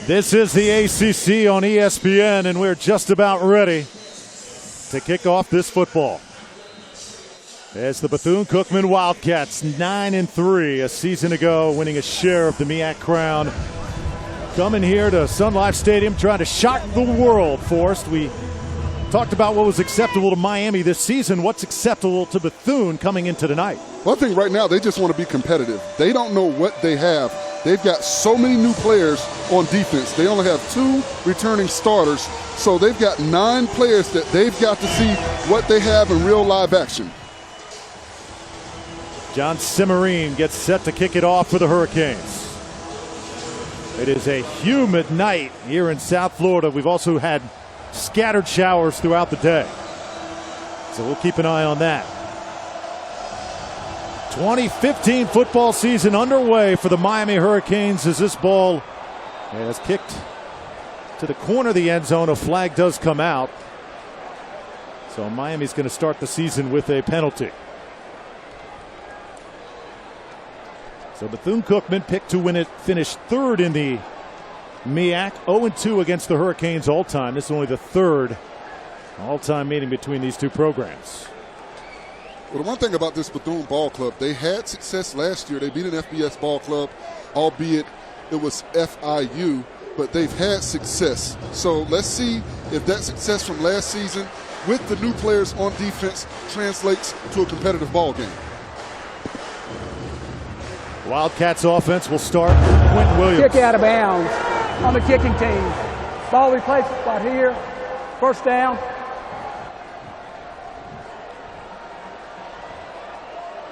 This is the ACC on ESPN, and we're just about ready to kick off this football. As the Bethune-Cookman Wildcats, 9-3 a season ago, winning a share of the MEAC crown. Coming here to Sun Life Stadium, trying to shock the world, Forrest. We talked about what was acceptable to Miami this season. What's acceptable to Bethune coming into tonight? Well, I think right now they just want to be competitive. They don't know what they have. They've got so many new players on defense. They only have 2 returning starters, so they've got 9 players that they've got to see what they have in real live action. John Simmerine gets set to kick it off for the Hurricanes. It is a humid night here in South Florida. We've also had scattered showers throughout the day, so we'll keep an eye on that. 2015 football season underway for the Miami Hurricanes as this ball is kicked to the corner of the end zone. A flag does come out, so Miami's going to start the season with a penalty. So Bethune-Cookman picked to win it, finished 3rd in the MEAC, 0-2 against the Hurricanes all-time. This is only the 3rd all-time meeting between these two programs. Well, the one thing about this Bethune ball club, they had success last year. They beat an FBS ball club, albeit it was FIU, but they've had success. So let's see if that success from last season with the new players on defense translates to a competitive ball game. Wildcats offense will start with Quentin Williams. Kick out of bounds on the kicking team. Ball replacement spot here. First down.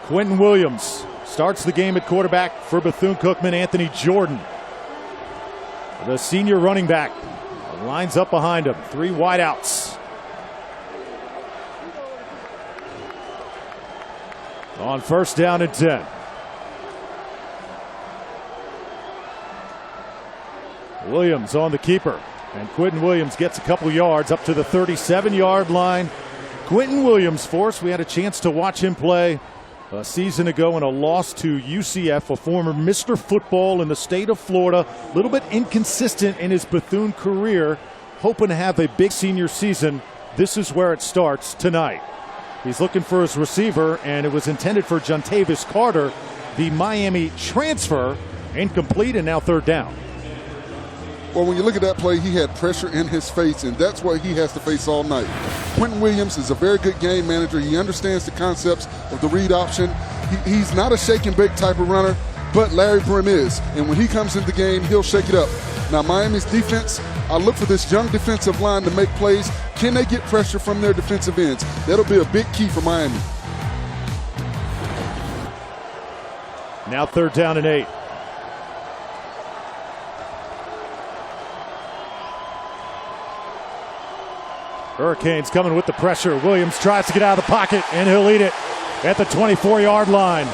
Quentin Williams starts the game at quarterback for Bethune-Cookman. Anthony Jordan, the senior running back, lines up behind him. 3 wideouts. On first down and 10. Williams on the keeper, and Quentin Williams gets a couple yards up to the 37-yard line. Quentin Williams, Forrest, we had a chance to watch him play a season ago in a loss to UCF, a former Mr. Football in the state of Florida. A little bit inconsistent in his Bethune career, hoping to have a big senior season. This is where it starts tonight. He's looking for his receiver, and it was intended for Jontavis Carter, the Miami transfer. Incomplete, and now 3rd down. Well, when you look at that play, he had pressure in his face, and that's what he has to face all night. Quentin Williams is a very good game manager. He understands the concepts of the read option. He's not a shake and bake type of runner, but Larry Brim is. And when he comes into the game, he'll shake it up. Now, Miami's defense, I look for this young defensive line to make plays. Can they get pressure from their defensive ends? That'll be a big key for Miami. Now 3rd down and 8. Hurricanes coming with the pressure. Williams tries to get out of the pocket, and he'll eat it at the 24-yard line.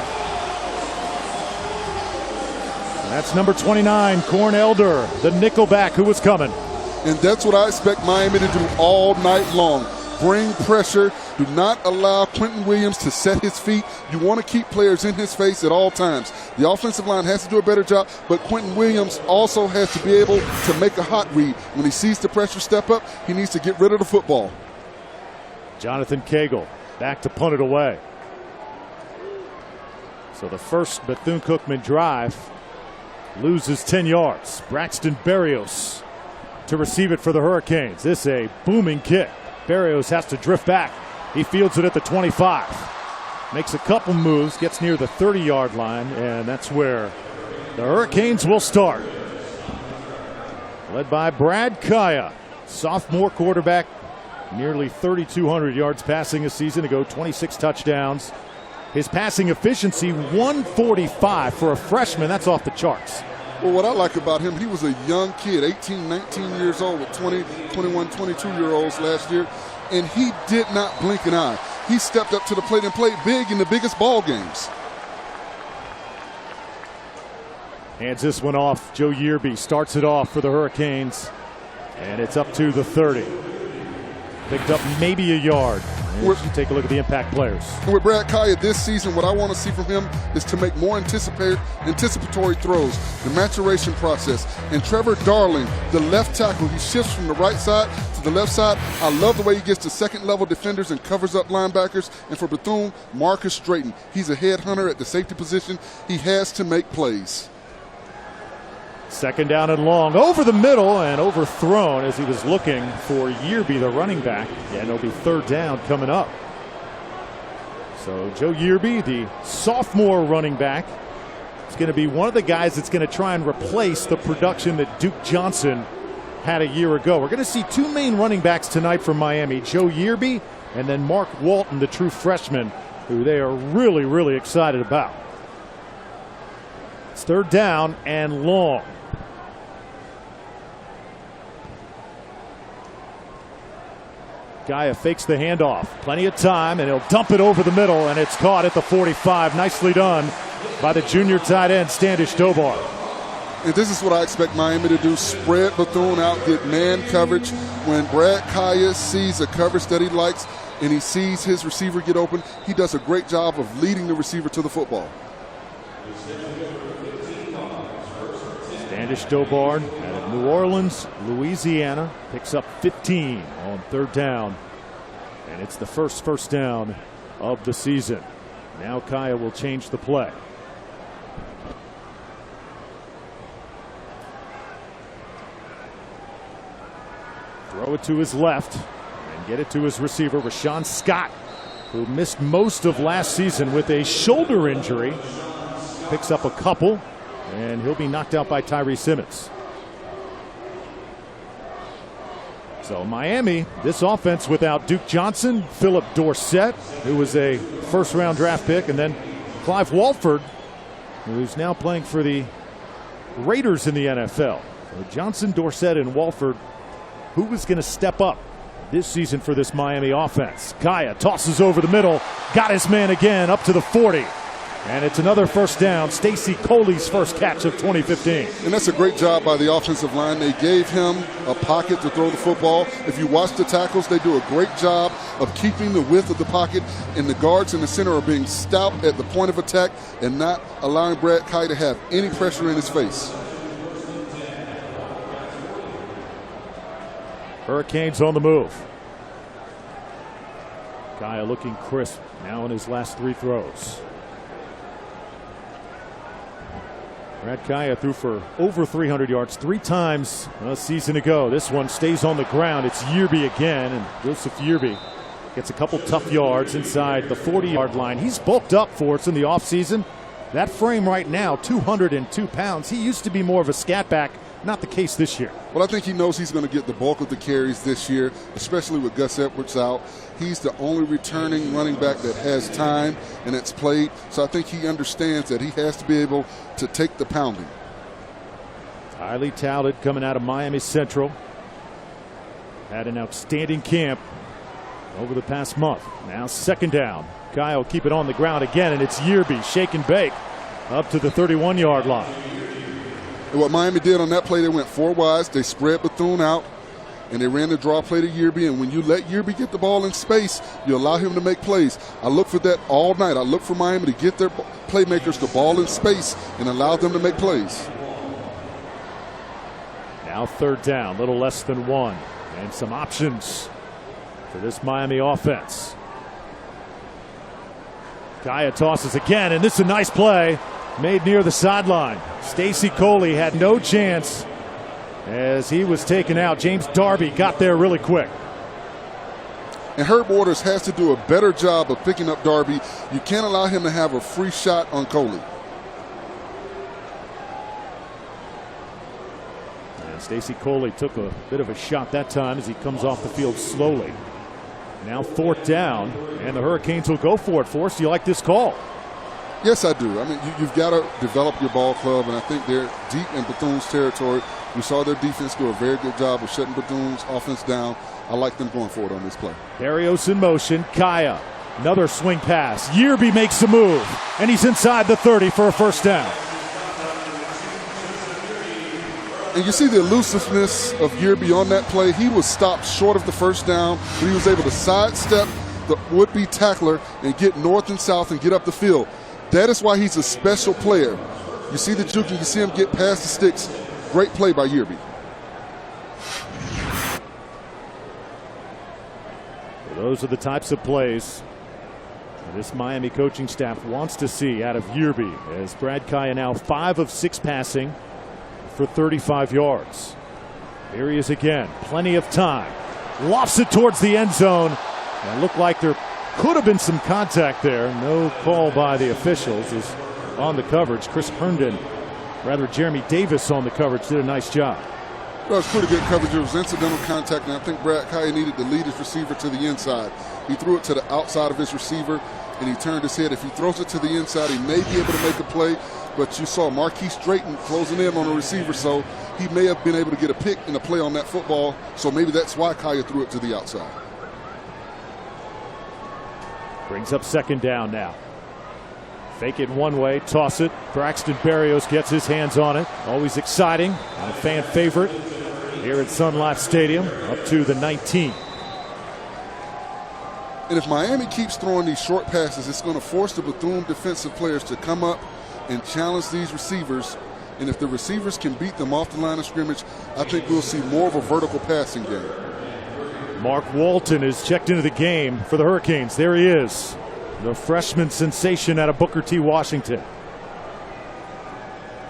And that's number 29, Corn Elder, the nickelback who was coming. And that's what I expect Miami to do all night long. Bring pressure. Do not allow Quentin Williams to set his feet. You want to keep players in his face at all times. The offensive line has to do a better job, but Quentin Williams also has to be able to make a hot read. When he sees the pressure step up, he needs to get rid of the football. Jonathan Cagle back to punt it away. So the first Bethune-Cookman drive loses 10 yards. Braxton Berrios to receive it for the Hurricanes. This is a booming kick. Berrios has to drift back. He fields it at the 25. Makes a couple moves, gets near the 30-yard line, and that's where the Hurricanes will start. Led by Brad Kaya, sophomore quarterback, nearly 3,200 yards passing a season ago, 26 touchdowns. His passing efficiency, 145 for a freshman. That's off the charts. Well, what I like about him, he was a young kid, 18, 19 years old with 20, 21, 22-year-olds last year, and he did not blink an eye. He stepped up to the plate and played big in the biggest ball games. Hands this one off. Joe Yearby starts it off for the Hurricanes, and it's up to the 30. Picked up maybe a yard. You take a look at the impact players. And with Brad Kaya this season, what I want to see from him is to make more anticipatory throws, the maturation process. And Trevor Darling, the left tackle, he shifts from the right side to the left side. I love the way he gets to second-level defenders and covers up linebackers. And for Bethune, Marcus Drayton, he's a headhunter at the safety position. He has to make plays. Second down and long, over the middle and overthrown as he was looking for Yearby, the running back. And it'll be third down coming up. So Joe Yearby, the sophomore running back, is going to be one of the guys that's going to try and replace the production that Duke Johnson had a year ago. We're going to see two main running backs tonight from Miami, Joe Yearby and then Mark Walton, the true freshman, who they are really, really excited about. It's third down and long. Gaia fakes the handoff. Plenty of time, and he'll dump it over the middle, and it's caught at the 45. Nicely done by the junior tight end, Standish Dobar. And this is what I expect Miami to do. Spread Bethune out, get man coverage. When Brad Kaya sees a coverage that he likes and he sees his receiver get open, he does a great job of leading the receiver to the football. Standish Dobar out of New Orleans, Louisiana, picks up 15 on third down. And it's the first down of the season. Now Kaya will change the play. Throw it to his left and get it to his receiver, Rashawn Scott, who missed most of last season with a shoulder injury. Picks up a couple, and he'll be knocked out by Tyree Simmons. So Miami, this offense without Duke Johnson, Philip Dorsett, who was a first-round draft pick, and then Clive Walford, who's now playing for the Raiders in the NFL. So Johnson, Dorsett, and Walford. Who was going to step up this season for this Miami offense? Kaya tosses over the middle, got his man again up to the 40. And it's another first down. Stacy Coley's first catch of 2015. And that's a great job by the offensive line. They gave him a pocket to throw the football. If you watch the tackles, they do a great job of keeping the width of the pocket, and the guards in the center are being stout at the point of attack and not allowing Brad Kaya to have any pressure in his face. Hurricanes on the move. Kaya looking crisp now in his last three throws. Brad Kaya threw for over 300 yards three times a season ago. This one stays on the ground. It's Yearby again, and Joseph Yearby gets a couple tough yards inside the 40-yard line. He's bulked up for us in the offseason. That frame right now, 202 pounds. He used to be more of a scat back. Not the case this year. Well, I think he knows he's going to get the bulk of the carries this year, especially with Gus Edwards out. He's the only returning running back that has time and that's played. So I think he understands that he has to be able to take the pounding. Highly touted coming out of Miami Central. Had an outstanding camp over the past month. Now second down. Kyle will keep it on the ground again, and it's Yearby, shake and bake, up to the 31-yard line. And what Miami did on that play, they went four wides. They spread Bethune out, and they ran the draw play to Yearby. And when you let Yearby get the ball in space, you allow him to make plays. I look for that all night. I look for Miami to get their playmakers the ball in space and allow them to make plays. Now third down, little less than one, and some options for this Miami offense. Kaya tosses again, and this is a nice play made near the sideline. Stacy Coley had no chance as he was taken out. James Darby got there really quick. And Herb Waters has to do a better job of picking up Darby. You can't allow him to have a free shot on Coley. And Stacy Coley took a bit of a shot that time as he comes off the field slowly. Now fourth down, and the Hurricanes will go for it. Forrest, do you like this call? Yes, I do. I mean, you've got to develop your ball club, and I think they're deep in Bethune's territory. We saw their defense do a very good job of shutting Bethune's offense down. I like them going forward on this play. Barrios in motion. Kaya, another swing pass. Yearby makes a move, and he's inside the 30 for a first down. And you see the elusiveness of Yearby on that play. He was stopped short of the first down, but he was able to sidestep the would-be tackler and get north and south and get up the field. That is why he's a special player. You see the juke, and you see him get past the sticks. Great play by Yearby. Those are the types of plays this Miami coaching staff wants to see out of Yearby, as Brad Kaya now 5 of 6 passing for 35 yards. Here he is again. Plenty of time. Lofts it towards the end zone. And it looked like there could have been some contact there. No call by the officials is on the coverage. Chris Herndon, rather Jeremy Davis on the coverage, did a nice job. Well, it was pretty good coverage. It was incidental contact, and I think Brad Kaya needed to lead his receiver to the inside. He threw it to the outside of his receiver, and he turned his head. If he throws it to the inside, he may be able to make a play, but you saw Marquise Drayton closing in on the receiver, so he may have been able to get a pick and a play on that football, so maybe that's why Kaya threw it to the outside. Brings up second down now. Fake it one way, toss it. Braxton Berrios gets his hands on it. Always exciting, and a fan favorite here at Sun Life Stadium, up to the 19. And if Miami keeps throwing these short passes, it's going to force the Bethune defensive players to come up and challenge these receivers. And if the receivers can beat them off the line of scrimmage, I think we'll see more of a vertical passing game. Mark Walton is checked into the game for the Hurricanes. There he is, the freshman sensation out of Booker T. Washington.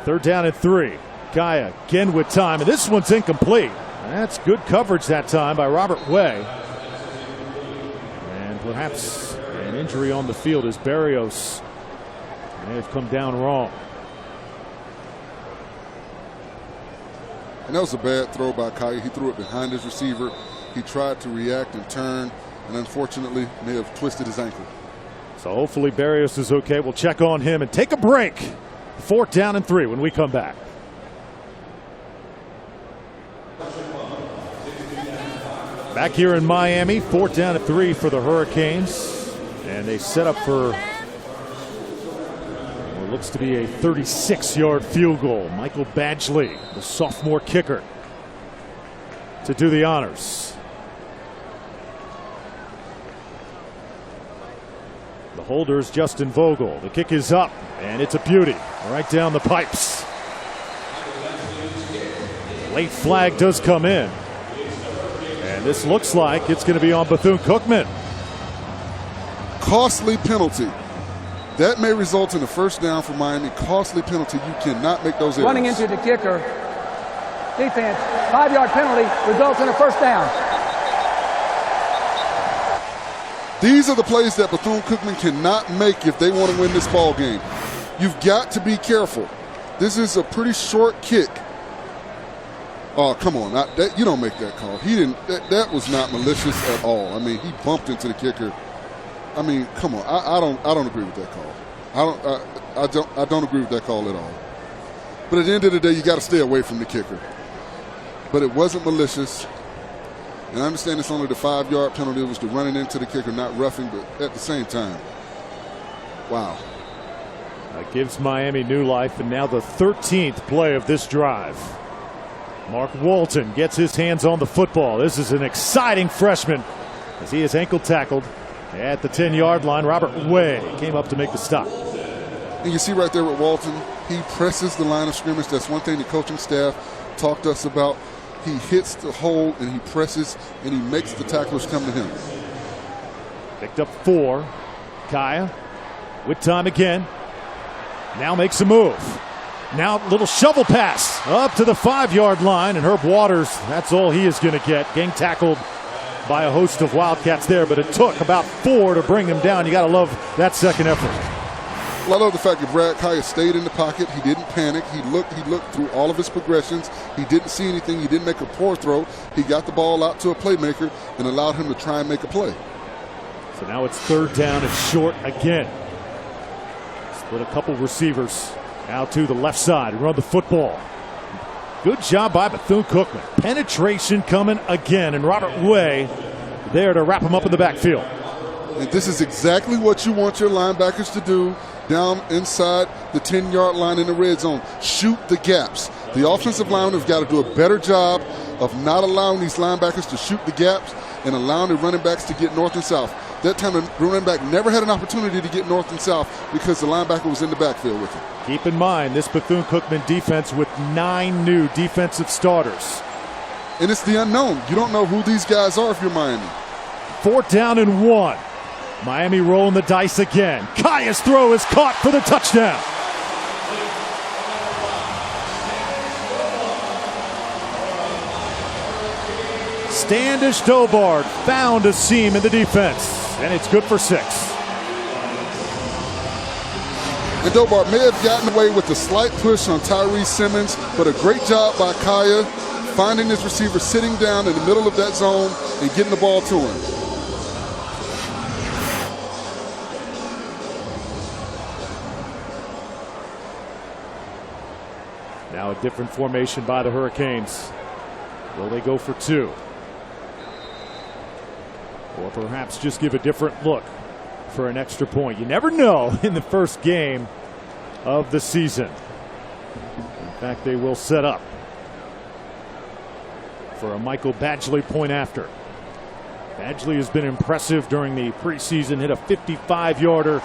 3rd down and 3. Kaya again with time, and this one's incomplete. That's good coverage that time by Robert Way. And perhaps an injury on the field as Berrios may have come down wrong. And that was a bad throw by Kaya. He threw it behind his receiver. He tried to react and turn, and unfortunately may have twisted his ankle. So hopefully Berrios is okay. We'll check on him and take a break. 4th down and 3 when we come back. Back here in Miami, 4th down and 3 for the Hurricanes. And they set up for what looks to be a 36-yard field goal. Michael Badgley, the sophomore kicker, to do the honors. The holder is Justin Vogel. The kick is up, and it's a beauty right down the pipes. Late flag does come in, and this looks like it's going to be on Bethune-Cookman. Costly penalty. That may result in a first down for Miami. Costly penalty. You cannot make those errors. Running into the kicker. Defense. 5-yard penalty results in a first down. These are the plays that Bethune-Cookman cannot make if they want to win this ball game. You've got to be careful. This is a pretty short kick. Oh, come on. You don't make that call. He didn't. That was not malicious at all. I mean, he bumped into the kicker. I mean, come on. I don't agree with that call. I don't agree with that call at all. But at the end of the day, you got to stay away from the kicker. But it wasn't malicious. And I understand it's only the 5-yard penalty. It was the running into the kicker, not roughing, but at the same time. Wow. That gives Miami new life, and now the 13th play of this drive. Mark Walton gets his hands on the football. This is an exciting freshman as he is ankle tackled at the 10-yard line. Robert Way came up to make the stop. And you see right there with Walton, he presses the line of scrimmage. That's one thing the coaching staff talked to us about. He hits the hole and he presses and he makes the tacklers come to him. Picked up 4. Kaya with time again. Now makes a move. Now little shovel pass up to the 5-yard line, and Herb Waters, that's all he is going to get. Getting tackled by a host of Wildcats there, but it took about 4 to bring him down. You got to love that second effort. Well, I love the fact that Brad Kaya stayed in the pocket. He didn't panic. He looked through all of his progressions. He didn't see anything. He didn't make a poor throw. He got the ball out to a playmaker and allowed him to try and make a play. So now it's 3rd down and short again. Split a couple receivers out to the left side and run the football. Good job by Bethune-Cookman. Penetration coming again, and Robert Way there to wrap him up in the backfield. And this is exactly what you want your linebackers to do down inside the 10-yard line in the red zone. Shoot the gaps. The offensive linemen have got to do a better job of not allowing these linebackers to shoot the gaps and allowing the running backs to get north and south. That time the running back never had an opportunity to get north and south because the linebacker was in the backfield with him. Keep in mind this Bethune-Cookman defense with 9 new defensive starters. And it's the unknown. You don't know who these guys are if you're Miami. 4th down and 1. Miami rolling the dice again. Kaya's throw is caught for the touchdown. Standish Dobard found a seam in the defense, and it's good for 6. And Dobard may have gotten away with a slight push on Tyree Simmons, but a great job by Kaya finding his receiver sitting down in the middle of that zone and getting the ball to him. Now a different formation by the Hurricanes. Will they go for 2? Or perhaps just give a different look for an extra point. You never know in the first game of the season. In fact, they will set up for a Michael Badgley point after. Badgley has been impressive during the preseason. Hit a 55-yarder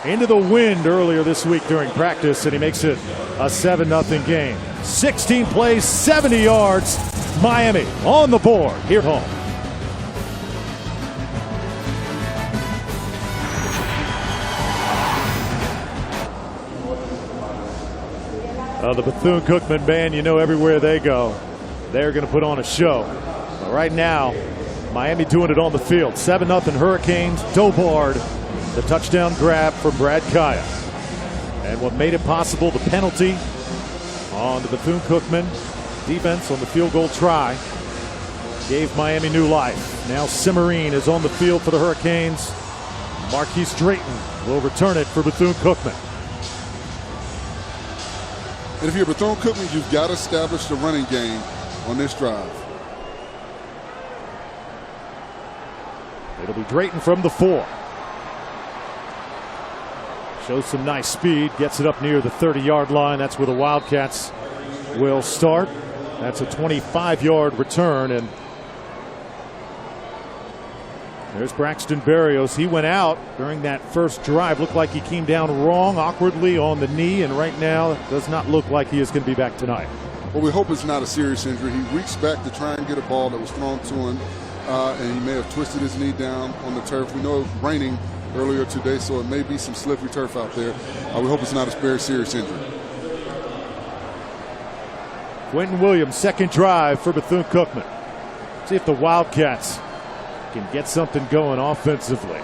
into the wind earlier this week during practice, and he makes it a 7-0 game. 16 plays, 70 yards. Miami on the board here at home. The Bethune-Cookman band, you know, everywhere they go, they're going to put on a show. But right now, Miami doing it on the field. 7-0 Hurricanes. Dobard, the touchdown grab for Brad Kaya. And what made it possible, the penalty on the Bethune-Cookman defense on the field goal try, gave Miami new life. Now Simmerine is on the field for the Hurricanes. Marquise Drayton will return it for Bethune-Cookman. And if you're Bethune-Cookman, you've got to establish the running game on this drive. It'll be Drayton from the 4. Shows some nice speed, gets it up near the 30-yard line. That's where the Wildcats will start. That's a 25-yard return, and there's Braxton Berrios. He went out during that first drive. Looked like he came down wrong, awkwardly on the knee, and right now it does not look like he is going to be back tonight. Well, we hope it's not a serious injury. He reached back to try and get a ball that was thrown to him, and he may have twisted his knee down on the turf. We know it was raining earlier today, so it may be some slippery turf out there. We hope it's not a very serious injury. Quentin Williams, second drive for Bethune-Cookman. See if the Wildcats can get something going offensively.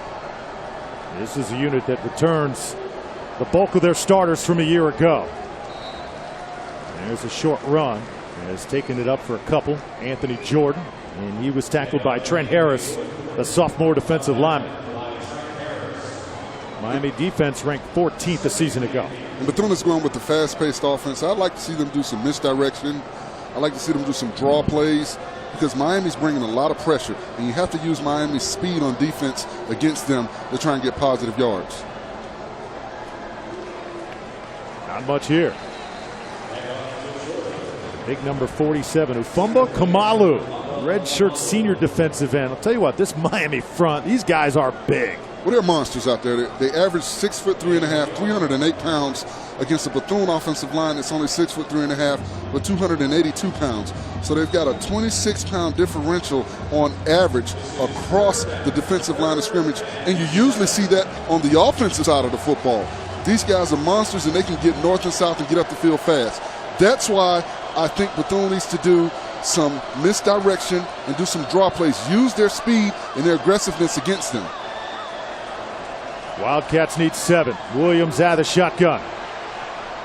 This is a unit that returns the bulk of their starters from a year ago. There's a short run. Has taken it up for a couple. Anthony Jordan, and he was tackled by Trent Harris, a sophomore defensive lineman. Miami defense ranked 14th a season ago. And Bethune is going with the fast-paced offense. I'd like to see them do some misdirection. I'd like to see them do some draw plays, because Miami's bringing a lot of pressure, and you have to use Miami's speed on defense against them to try and get positive yards. Not much here. Big number 47, Ufumba Kamalu, redshirt senior defensive end. I'll tell you what, this Miami front, these guys are big. Well, they're monsters out there. They average 6'3½", 308 pounds against the Bethune offensive line that's only 6'3½", but 282 pounds. So they've got a 26-pound differential on average across the defensive line of scrimmage, and you usually see that on the offensive side of the football. These guys are monsters, and they can get north and south and get up the field fast. That's why I think Bethune needs to do some misdirection and do some draw plays. Use their speed and their aggressiveness against them. Wildcats need 7. Williams out of the shotgun.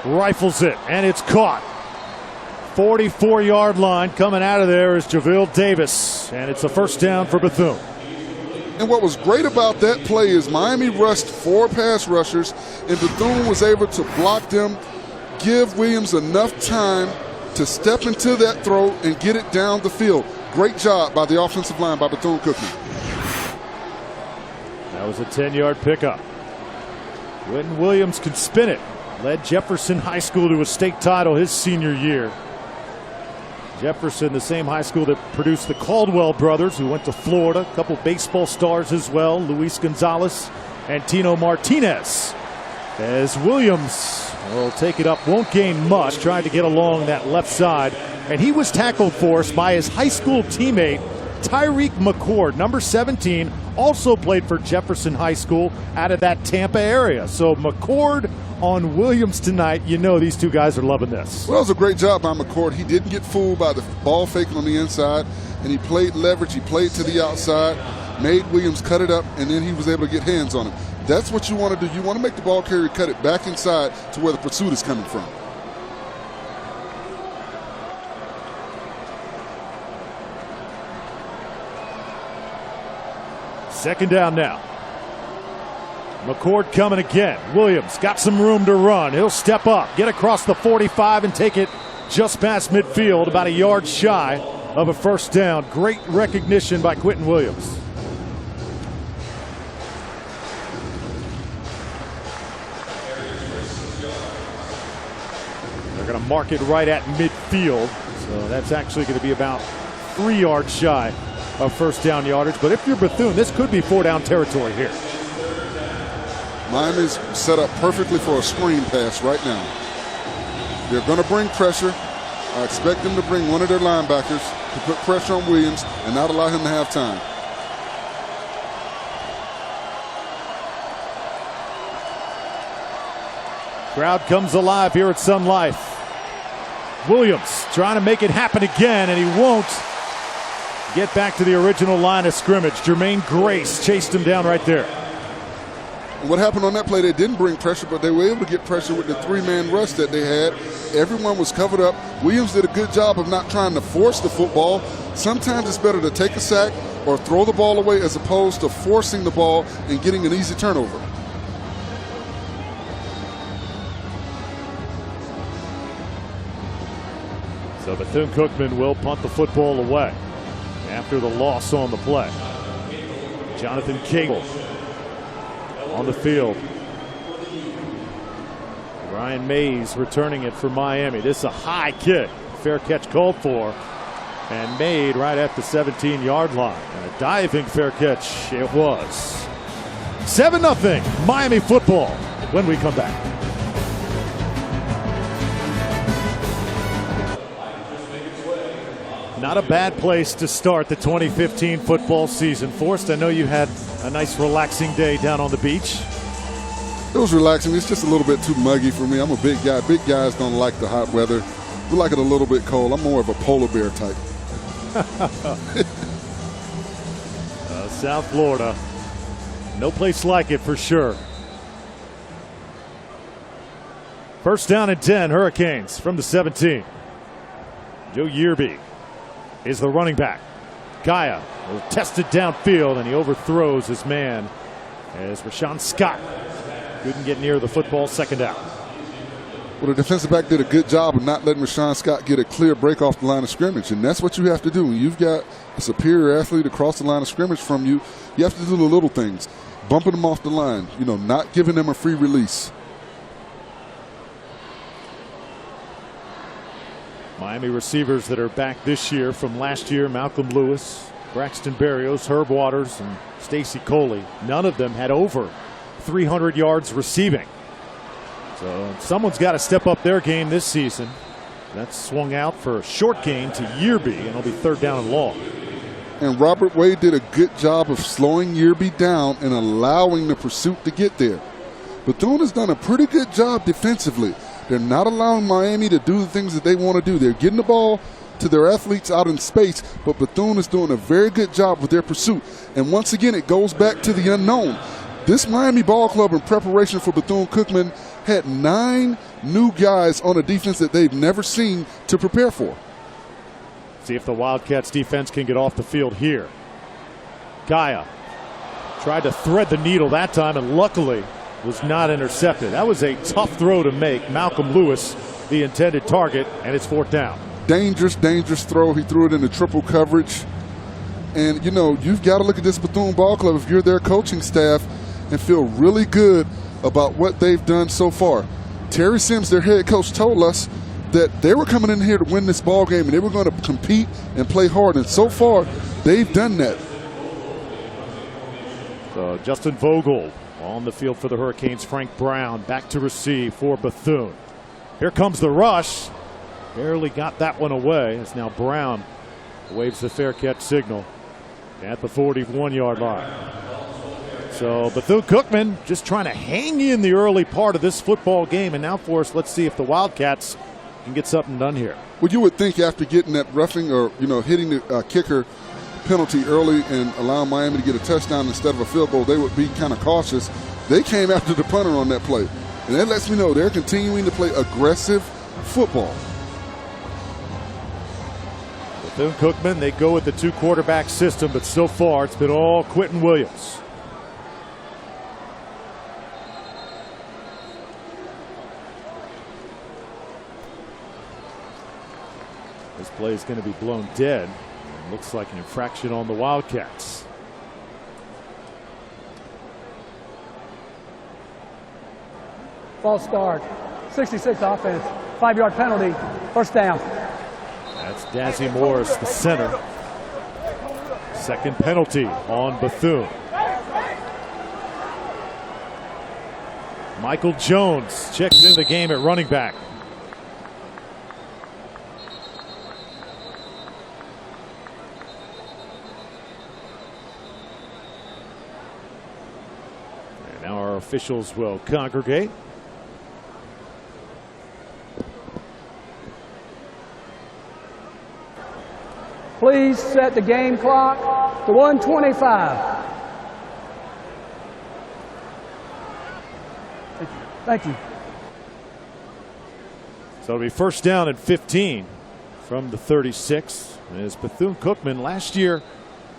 Rifles it, and it's caught. 44-yard line. Coming out of there is JaVale Davis, and it's a first down for Bethune. And what was great about that play is Miami rushed 4 pass rushers, and Bethune was able to block them, give Williams enough time to step into that throw and get it down the field. Great job by the offensive line by Bethune-Cookman. That was a 10-yard pickup. Quentin Williams can spin it. Led Jefferson High School to a state title his senior year. Jefferson, the same high school that produced the Caldwell brothers, who went to Florida. A couple baseball stars as well, Luis Gonzalez and Tino Martinez. As Williams will take it up, won't gain much, trying to get along that left side. And he was tackled for us by his high school teammate, Tyreek McCord, number 17, also played for Jefferson High School out of that Tampa area. So McCord on Williams tonight. You know these two guys are loving this. Well, it was a great job by McCord. He didn't get fooled by the ball fake on the inside, and he played leverage. He played to the outside, made Williams cut it up, and then he was able to get hands on him. That's what you want to do. You want to make the ball carrier cut it back inside to where the pursuit is coming from. Second down now. McCord coming again. Williams got some room to run. He'll step up, get across the 45 and take it just past midfield, about a yard shy of a first down. Great recognition by Quentin Williams. They're going to mark it right at midfield. So that's actually going to be about 3 yards shy of first down yardage. But if you're Bethune, this could be 4-down territory here. Miami's set up perfectly for a screen pass right now. They're going to bring pressure. I expect them to bring one of their linebackers to put pressure on Williams and not allow him to have time. Crowd comes alive here at Sun Life. Williams trying to make it happen again, and he won't get back to the original line of scrimmage. Jermaine Grace chased him down right there. What happened on that play, they didn't bring pressure, but they were able to get pressure with the 3-man rush that they had. Everyone was covered up. Williams did a good job of not trying to force the football. Sometimes it's better to take a sack or throw the ball away as opposed to forcing the ball and getting an easy turnover. So Bethune-Cookman will punt the football away after the loss on the play. Jonathan Cagle on the field. Ryan Mays returning it for Miami. This is a high kick. Fair catch called for and made right at the 17-yard line. And a diving fair catch it was. 7-0 Miami football when we come back. Not a bad place to start the 2015 football season. Forrest, I know you had a nice relaxing day down on the beach. It was relaxing. It's just a little bit too muggy for me. I'm a big guy. Big guys don't like the hot weather. We like it a little bit cold. I'm more of a polar bear type. South Florida, no place like it for sure. First down and 10, Hurricanes from the 17. Joe Yearby is the running back. Gaia will test it downfield, and he overthrows his man as Rashawn Scott couldn't get near the football. Second down. Well, the defensive back did a good job of not letting Rashawn Scott get a clear break off the line of scrimmage, and that's what you have to do. When you've got a superior athlete across the line of scrimmage from you, you have to do the little things. Bumping them off the line, not giving them a free release. Miami receivers that are back this year from last year: Malcolm Lewis, Braxton Berrios, Herb Waters, and Stacy Coley. None of them had over 300 yards receiving. So someone's got to step up their game this season. That's swung out for a short gain to Yearby, and it'll be third down and long. And Robert Wade did a good job of slowing Yearby down and allowing the pursuit to get there. Bethune has done a pretty good job defensively. They're not allowing Miami to do the things that they want to do. They're getting the ball to their athletes out in space, but Bethune is doing a very good job with their pursuit. And once again, it goes back to the unknown. This Miami ball club, in preparation for Bethune-Cookman, had 9 new guys on a defense that they've never seen to prepare for. See if the Wildcats defense can get off the field here. Gaia tried to thread the needle that time, and luckily was not intercepted. That was a tough throw to make. Malcolm Lewis, the intended target, and it's fourth down. Dangerous, dangerous throw. He threw it into triple coverage. And, you've got to look at this Bethune ball club if you're their coaching staff and feel really good about what they've done so far. Terry Sims, their head coach, told us that they were coming in here to win this ball game and they were going to compete and play hard. And so far, they've done that. So Justin Vogel on the field for the Hurricanes. Frank Brown back to receive for Bethune. Here comes the rush. Barely got that one away. It's now Brown waves the fair catch signal at the 41-yard line. So Bethune-Cookman just trying to hang in the early part of this football game. And now for us, let's see if the Wildcats can get something done here. Well, you would think after getting that roughing or, hitting the kicker penalty early and allowing Miami to get a touchdown instead of a field goal, they would be kind of cautious. They came after the punter on that play. And that lets me know they're continuing to play aggressive football. Bethune-Cookman, they go with the 2-quarterback system, but so far it's been all Quentin Williams. This play is going to be blown dead. Looks like an infraction on the Wildcats. False start. 66 offense. 5-yard penalty. First down. That's Dazzy Morris, the center. Second penalty on Bethune. Michael Jones checks into the game at running back. And now our officials will congregate. Please set the game clock to 1:25. Thank you. So it'll be first down and 15 from the 36. As Bethune-Cookman last year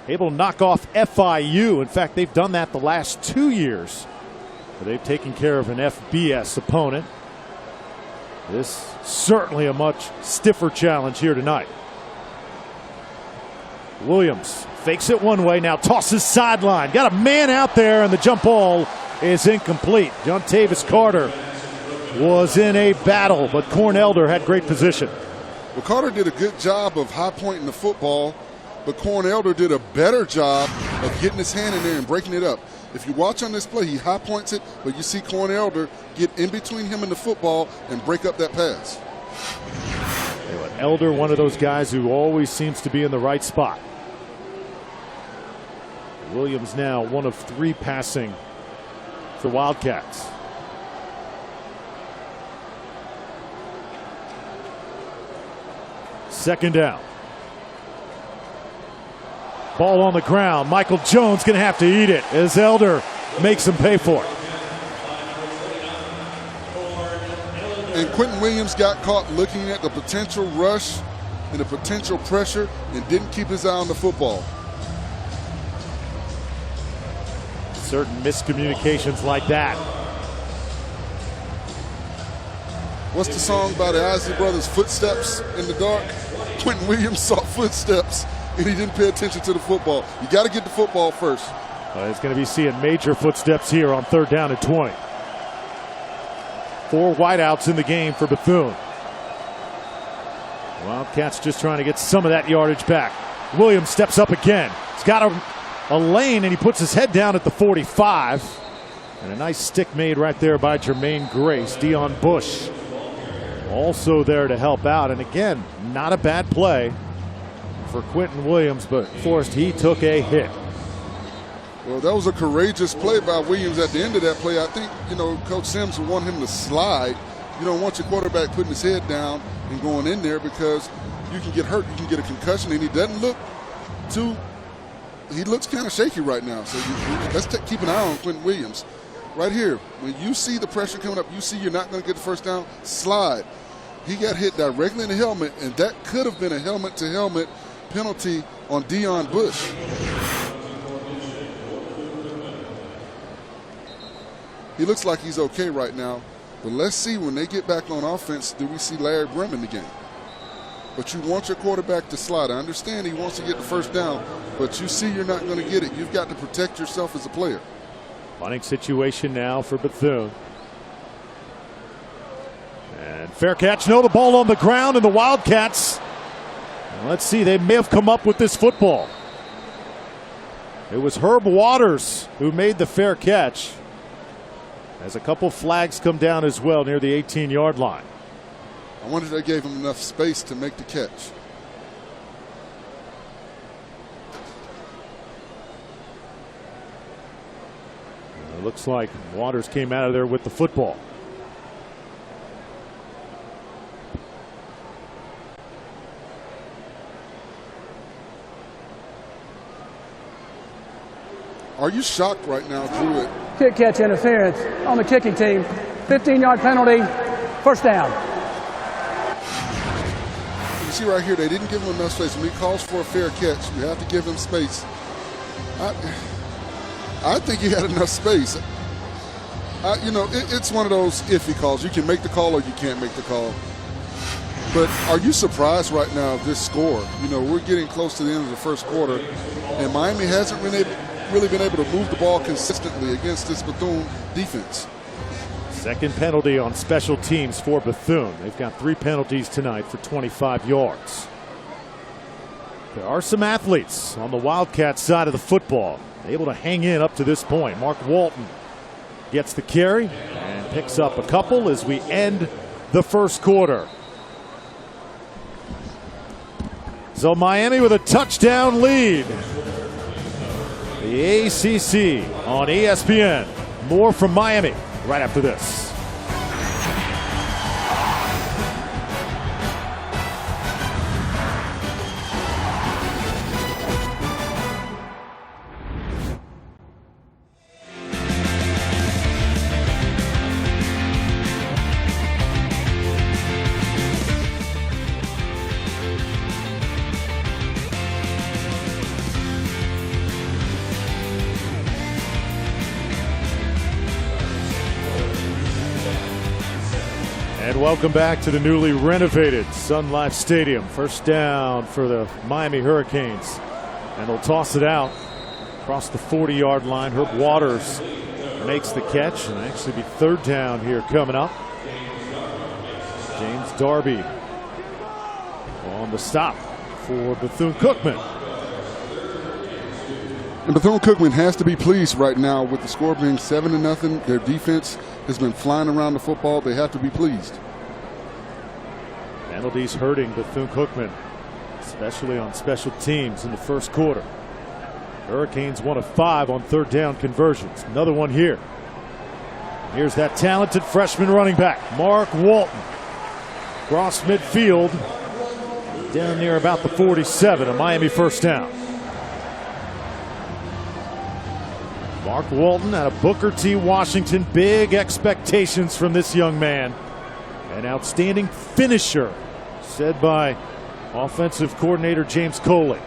able to knock off FIU. In fact, they've done that the last 2 years. They've taken care of an FBS opponent. This certainly a much stiffer challenge here tonight. Williams fakes it one way, now tosses sideline. Got a man out there, and the jump ball is incomplete. John Tavis Carter was in a battle, but Corn Elder had great position. Well, Carter did a good job of high pointing the football, but Corn Elder did a better job of getting his hand in there and breaking it up. If you watch on this play, he high points it, but you see Corn Elder get in between him and the football and break up that pass. Elder, one of those guys who always seems to be in the right spot. Williams now 1 of 3 passing for Wildcats. Second down. Ball on the ground. Michael Jones going to have to eat it as Elder makes him pay for it. And Quentin Williams got caught looking at the potential rush and the potential pressure and didn't keep his eye on the football. Certain miscommunications like that. What's the song by the Isley Brothers, Footsteps in the Dark? Quentin Williams saw footsteps and he didn't pay attention to the football. You got to get the football first. He's going to be seeing major footsteps here on 3rd down and 20. 4 wideouts in the game for Bethune. Wildcats just trying to get some of that yardage back. Williams steps up again. He's got a lane and he puts his head down at the 45. And a nice stick made right there by Jermaine Grace. Dion Bush also there to help out. And again, not a bad play for Quentin Williams, but Forrest, he took a hit. Well, that was a courageous play by Williams at the end of that play. I think, Coach Sims would want him to slide. You don't want your quarterback putting his head down and going in there because you can get hurt. You can get a concussion, and he doesn't look too – he looks kind of shaky right now. So let's keep an eye on Quentin Williams. Right here, when you see the pressure coming up, you see you're not going to get the first down, slide. He got hit directly in the helmet, and that could have been a helmet-to-helmet penalty on Dion Bush. He looks like he's okay right now, but let's see when they get back on offense, do we see Larry Brim in the game? But you want your quarterback to slide. I understand he wants to get the first down, but you see you're not going to get it. You've got to protect yourself as a player. Punting situation now for Bethune. And fair catch. No, the ball on the ground, and the Wildcats. Let's see, they may have come up with this football. It was Herb Waters who made the fair catch, as a couple flags come down as well near the 18-yard line. I wonder if they gave him enough space to make the catch. It looks like Waters came out of there with the football. Are you shocked right now, Drew? Kick catch interference on the kicking team. 15-yard penalty, first down. You see right here, they didn't give him enough space. When he calls for a fair catch, you have to give him space. I think he had enough space. It's one of those iffy calls. You can make the call or you can't make the call. But are you surprised right now of this score? We're getting close to the end of the first quarter, and Miami hasn't really been able to move the ball consistently against this Bethune defense. Second penalty on special teams for Bethune. They've got 3 penalties tonight for 25 yards. There are some athletes on the Wildcat side of the football able to hang in up to this point. Mark Walton gets the carry and picks up a couple as we end the first quarter. So Miami with a touchdown lead. The ACC on ESPN. More from Miami right after this. And welcome back to the newly renovated Sun Life Stadium. First down for the Miami Hurricanes. And they'll toss it out across the 40-yard line. Herb Waters makes the catch, and actually be third down here coming up. James Darby on the stop for Bethune-Cookman. And Bethune-Cookman has to be pleased right now with the score being 7-0. Their defense has been flying around the football. They have to be pleased. Penalties hurting Bethune-Cookman, especially on special teams in the first quarter. Hurricanes 1 of 5 on third down conversions. Another one here. Here's that talented freshman running back, Mark Walton. Cross midfield, down near about the 47, a Miami first down. Mark Walton out of Booker T. Washington. Big expectations from this young man. An outstanding finisher, said by offensive coordinator James Coley.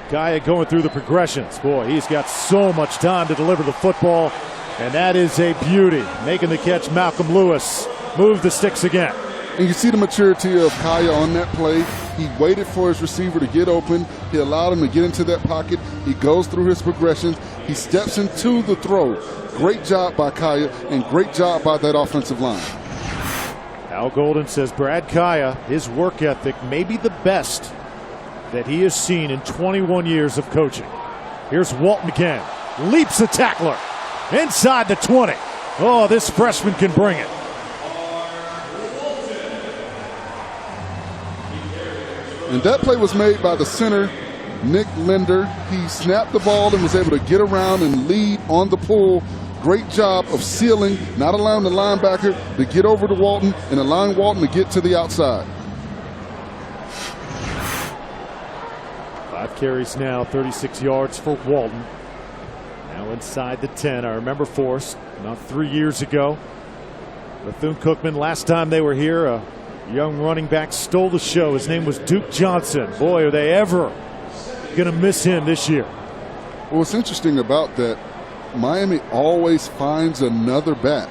Kaya going through the progressions. Boy, he's got so much time to deliver the football, and that is a beauty. Making the catch, Malcolm Lewis. Move the sticks again. And you see the maturity of Kaya on that play. He waited for his receiver to get open. He allowed him to get into that pocket. He goes through his progressions. He steps into the throw. Great job by Kaya, and great job by that offensive line. Al Golden says Brad Kaya, his work ethic may be the best that he has seen in 21 years of coaching. Here's Walton again. Leaps a tackler inside the 20. Oh, this freshman can bring it. And that play was made by the center, Nick Linder. He snapped the ball and was able to get around and lead on the pull. Great job of sealing, not allowing the linebacker to get over to Walton and allowing Walton to get to the outside. 5 carries now, 36 yards for Walton. Now inside the 10. I remember Forrest about 3 years ago. Bethune-Cookman, last time they were here, a young running back stole the show. His name was Duke Johnson. Boy, are they ever going to miss him this year. Well, what's interesting about that, Miami always finds another back.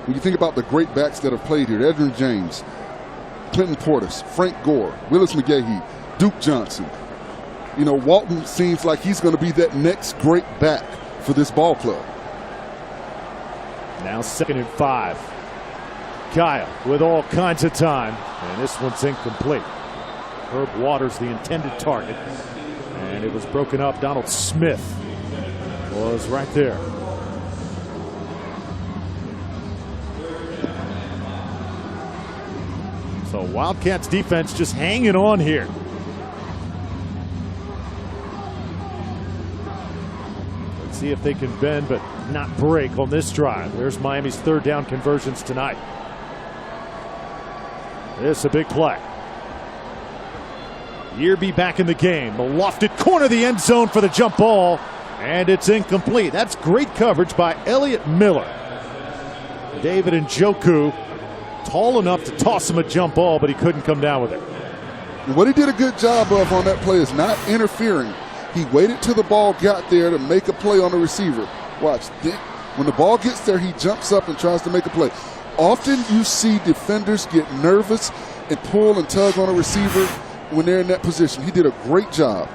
When you think about the great backs that have played here, Edgerrin James, Clinton Portis, Frank Gore, Willis McGahee, Duke Johnson. You know, Walton seems like he's going to be that next great back for this ball club. Now 2nd and 5. Kyle with all kinds of time, and this one's incomplete. Herb Waters, the intended target, and it was broken up. Donald Smith was right there. So Wildcats defense just hanging on here. Let's see if they can bend but not break on this drive. There's Miami's 3rd down conversions tonight. This is a big play. Yearby back in the game. The lofted corner of the end zone for the jump ball, and it's incomplete. That's great coverage by Elliott Miller. David Njoku tall enough to toss him a jump ball, but he couldn't come down with it. What he did a good job of on that play is not interfering. He waited till the ball got there to make a play on the receiver. Watch. When the ball gets there, he jumps up and tries to make a play. Often you see defenders get nervous and pull and tug on a receiver when they're in that position. He did a great job.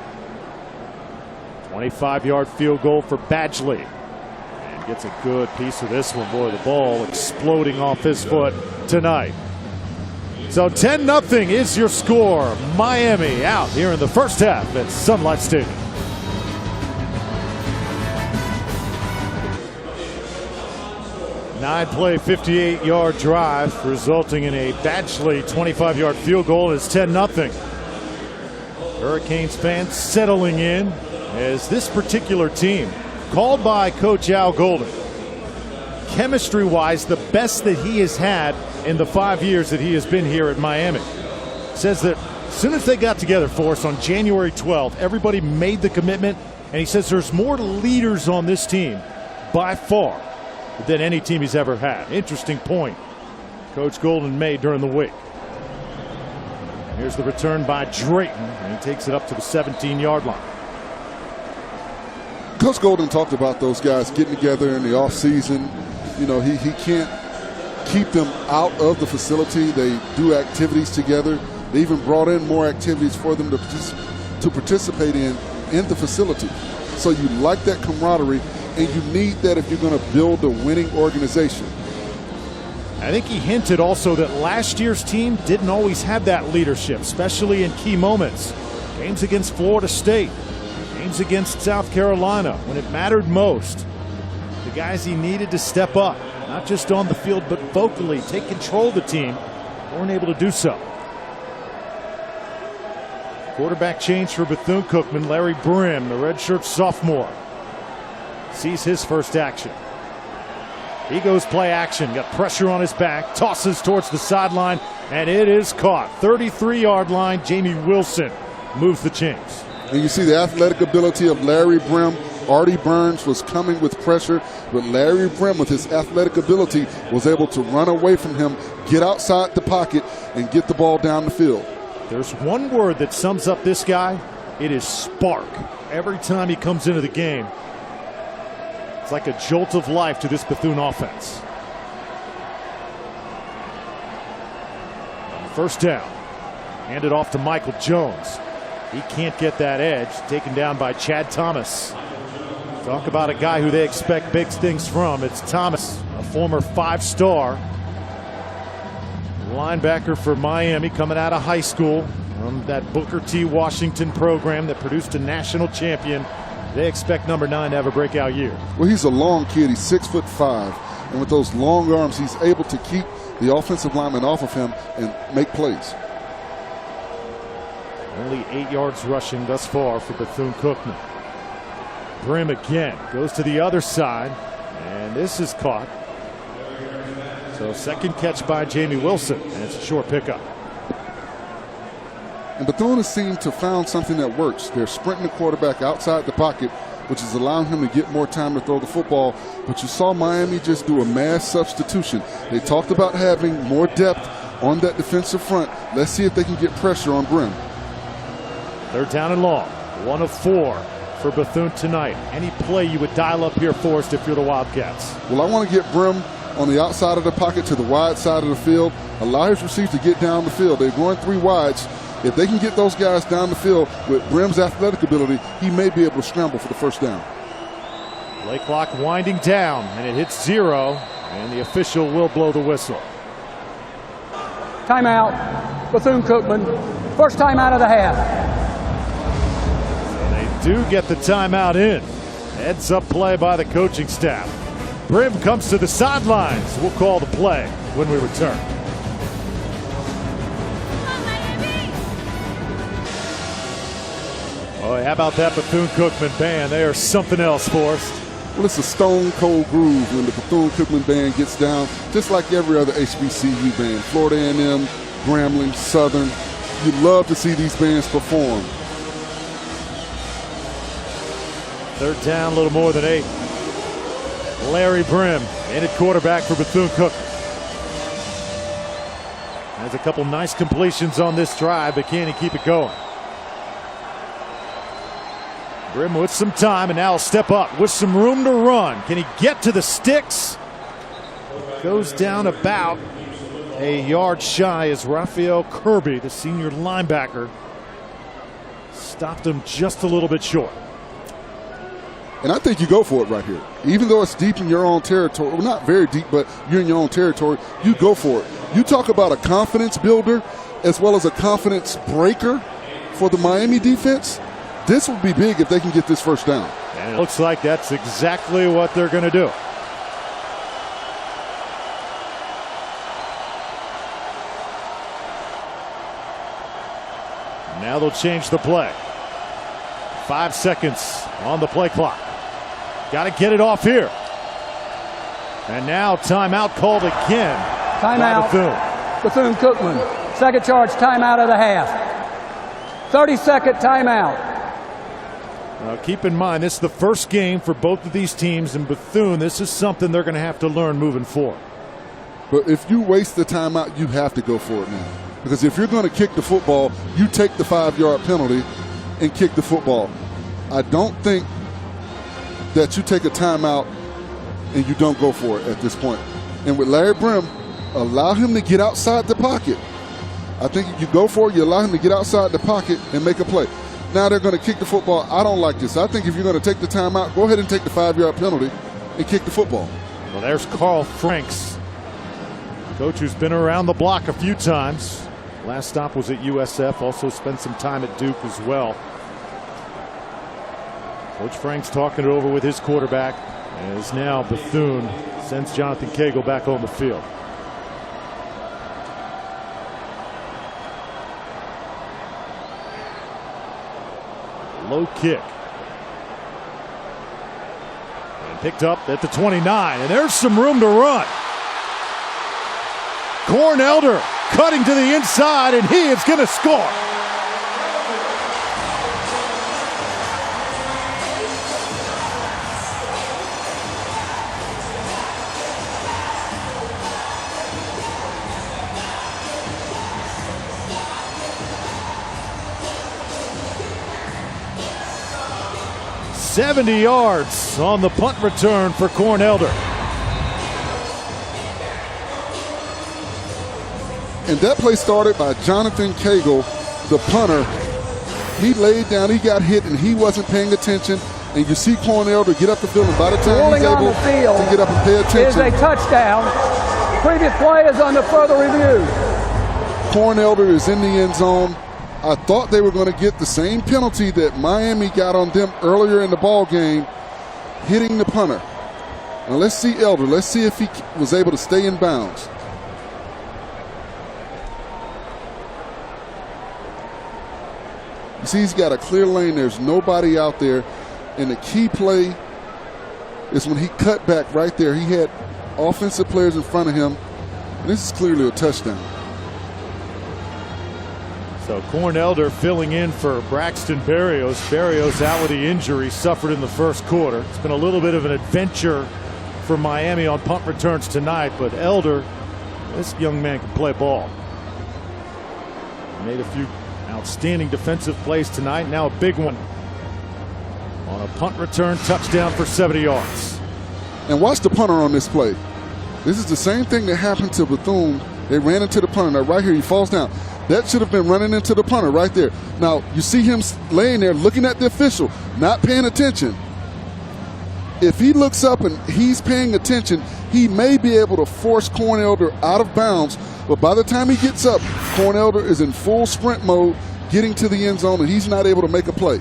25-yard field goal for Badgley. And gets a good piece of this one. Boy, the ball exploding off his foot tonight. So 10-0 is your score. Miami out here in the first half at Sun Life Stadium. Nine-play, 58-yard drive, resulting in a Badgley 25-yard field goal. It's 10-0. Hurricanes fans settling in as this particular team, called by Coach Al Golden, chemistry-wise, the best that he has had in the 5 years that he has been here at Miami. Says that as soon as they got together for us on January 12th, everybody made the commitment, and he says there's more leaders on this team by far than any team he's ever had. Interesting point Coach Golden made during the week. Here's the return by Drayton, and he takes it up to the 17-yard line. Coach Golden talked about those guys getting together in the offseason. You know, he can't keep them out of the facility. They do activities together. They even brought in more activities for them to participate in the facility. So you like that camaraderie, and you need that if you're going to build a winning organization. I think he hinted also that last year's team didn't always have that leadership, especially in key moments. Games against Florida State, games against South Carolina, when it mattered most. The guys he needed to step up, not just on the field, but vocally take control of the team, weren't able to do so. Quarterback change for Bethune-Cookman. Larry Brim, the redshirt sophomore, sees his first action. He goes play action, got pressure on his back, tosses towards the sideline, and it is caught. 33-yard line, Jamie Wilson moves the chains. And you see the athletic ability of Larry Brim. Artie Burns was coming with pressure, but Larry Brim, with his athletic ability, was able to run away from him, get outside the pocket, and get the ball down the field. There's one word that sums up this guy. It is spark. Every time he comes into the game, it's like a jolt of life to this Bethune offense. First down. Handed off to Michael Jones. He can't get that edge. Taken down by Chad Thomas. Talk about a guy who they expect big things from. It's Thomas, a former 5-star linebacker for Miami, coming out of high school from that Booker T. Washington program that produced a national champion. They expect number 9 to have a breakout year. Well, he's a long kid. He's 6'5", and with those long arms, he's able to keep the offensive lineman off of him and make plays. Only 8 yards rushing thus far for Bethune-Cookman. Brim again goes to the other side, and this is caught. So second catch by Jamie Wilson, and it's a short pickup. And Bethune has seemed to have found something that works. They're sprinting the quarterback outside the pocket, which is allowing him to get more time to throw the football. But you saw Miami just do a mass substitution. They talked about having more depth on that defensive front. Let's see if they can get pressure on Brim. Third down and long. 1 of 4 for Bethune tonight. Any play you would dial up here for us if you're the Wildcats? Well, I want to get Brim on the outside of the pocket to the wide side of the field. Allow his receivers to get down the field. They're going 3 wides. If they can get those guys down the field with Brim's athletic ability, he may be able to scramble for the first down. Play clock winding down, and it hits 0. And the official will blow the whistle. Timeout, Bethune-Cookman. First timeout of the half. They do get the timeout in. Heads up play by the coaching staff. Brim comes to the sidelines. We'll call the play when we return. Oh, how about that Bethune-Cookman band? They are something else, Forrest. Well, it's a stone-cold groove when the Bethune-Cookman band gets down, just like every other HBCU band. Florida A&M, Grambling, Southern. You love to see these bands perform. Third down, a little more than 8. Larry Brim in at quarterback for Bethune-Cookman. Has a couple nice completions on this drive, but can he keep it going? Brim with some time, and now he'll step up with some room to run. Can he get to the sticks? Goes down about a yard shy as Raphael Kirby, the senior linebacker, stopped him just a little bit short. And I think you go for it right here. Even though it's deep in your own territory, well, not very deep, but you're in your own territory, you go for it. You talk about a confidence builder as well as a confidence breaker for the Miami defense. This would be big if they can get this first down. And it looks like that's exactly what they're going to do. Now they'll change the play. 5 seconds on the play clock. Got to get it off here. And now timeout called again. Timeout. Bethune-Cookman. Second charge timeout of the half. 30-second timeout. Now keep in mind, this is the first game for both of these teams in Bethune. This is something they're going to have to learn moving forward. But if you waste the timeout, you have to go for it now. Because if you're going to kick the football, you take the 5-yard penalty and kick the football. I don't think that you take a timeout and you don't go for it at this point. And with Larry Brim, allow him to get outside the pocket. I think if you go for it, you allow him to get outside the pocket and make a play. Now they're going to kick the football. I don't like this. I think if you're going to take the timeout, go ahead and take the 5-yard penalty and kick the football. Well, there's Carl Franks, coach who's been around the block a few times. Last stop was at USF, also spent some time at Duke as well. Coach Franks talking it over with his quarterback, as now Bethune sends Jonathan Cagle back on the field. Low kick. And picked up at the 29, and there's some room to run. Corn Elder cutting to the inside, and he is going to score. "70 yards on the punt return for Corn Elder." And that play started by Jonathan Cagle, the punter. He laid down, he got hit, and he wasn't paying attention. And you see Corn Elder get up the field, and by the time he's able to get up and pay attention, is a touchdown. Previous play is under further review. Corn Elder is in the end zone. I thought they were going to get the same penalty that Miami got on them earlier in the ball game, hitting the punter. Now let's see Elder. Let's see if he was able to stay in bounds. You see he's got a clear lane. There's nobody out there. And the key play is when he cut back right there. He had offensive players in front of him. And this is clearly a touchdown. So Corn Elder filling in for Braxton Berrios. Berrios out with the injury suffered in the first quarter. It's been a little bit of an adventure for Miami on punt returns tonight, but Elder, this young man can play ball. Made a few outstanding defensive plays tonight. Now a big one on a punt return touchdown for 70 yards. And watch the punter on this play. This is the same thing that happened to Bethune. They ran into the punter. Now right here he falls down. That should have been running into the punter right there. Now you see him laying there looking at the official, not paying attention. If he looks up and he's paying attention, he may be able to force Cornelder out of bounds, but by the time he gets up, Cornelder is in full sprint mode, getting to the end zone, and he's not able to make a play.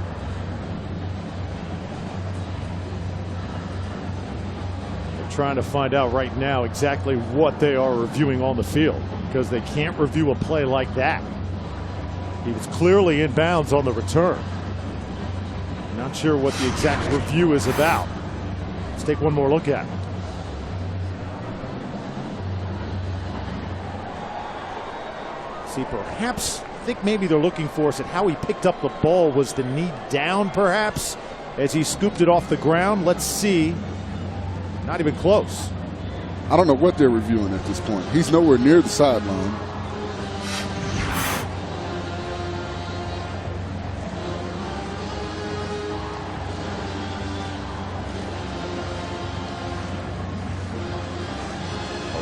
They're trying to find out right now exactly what they are reviewing on the field, because they can't review a play like that. He was clearly in bounds on the return. Not sure what the exact review is about. Let's take one more look at it. See, perhaps, I think maybe they're looking for us at how he picked up the ball. Was the knee down, perhaps, as he scooped it off the ground? Let's see. Not even close. I don't know what they're reviewing at this point. He's nowhere near the sideline.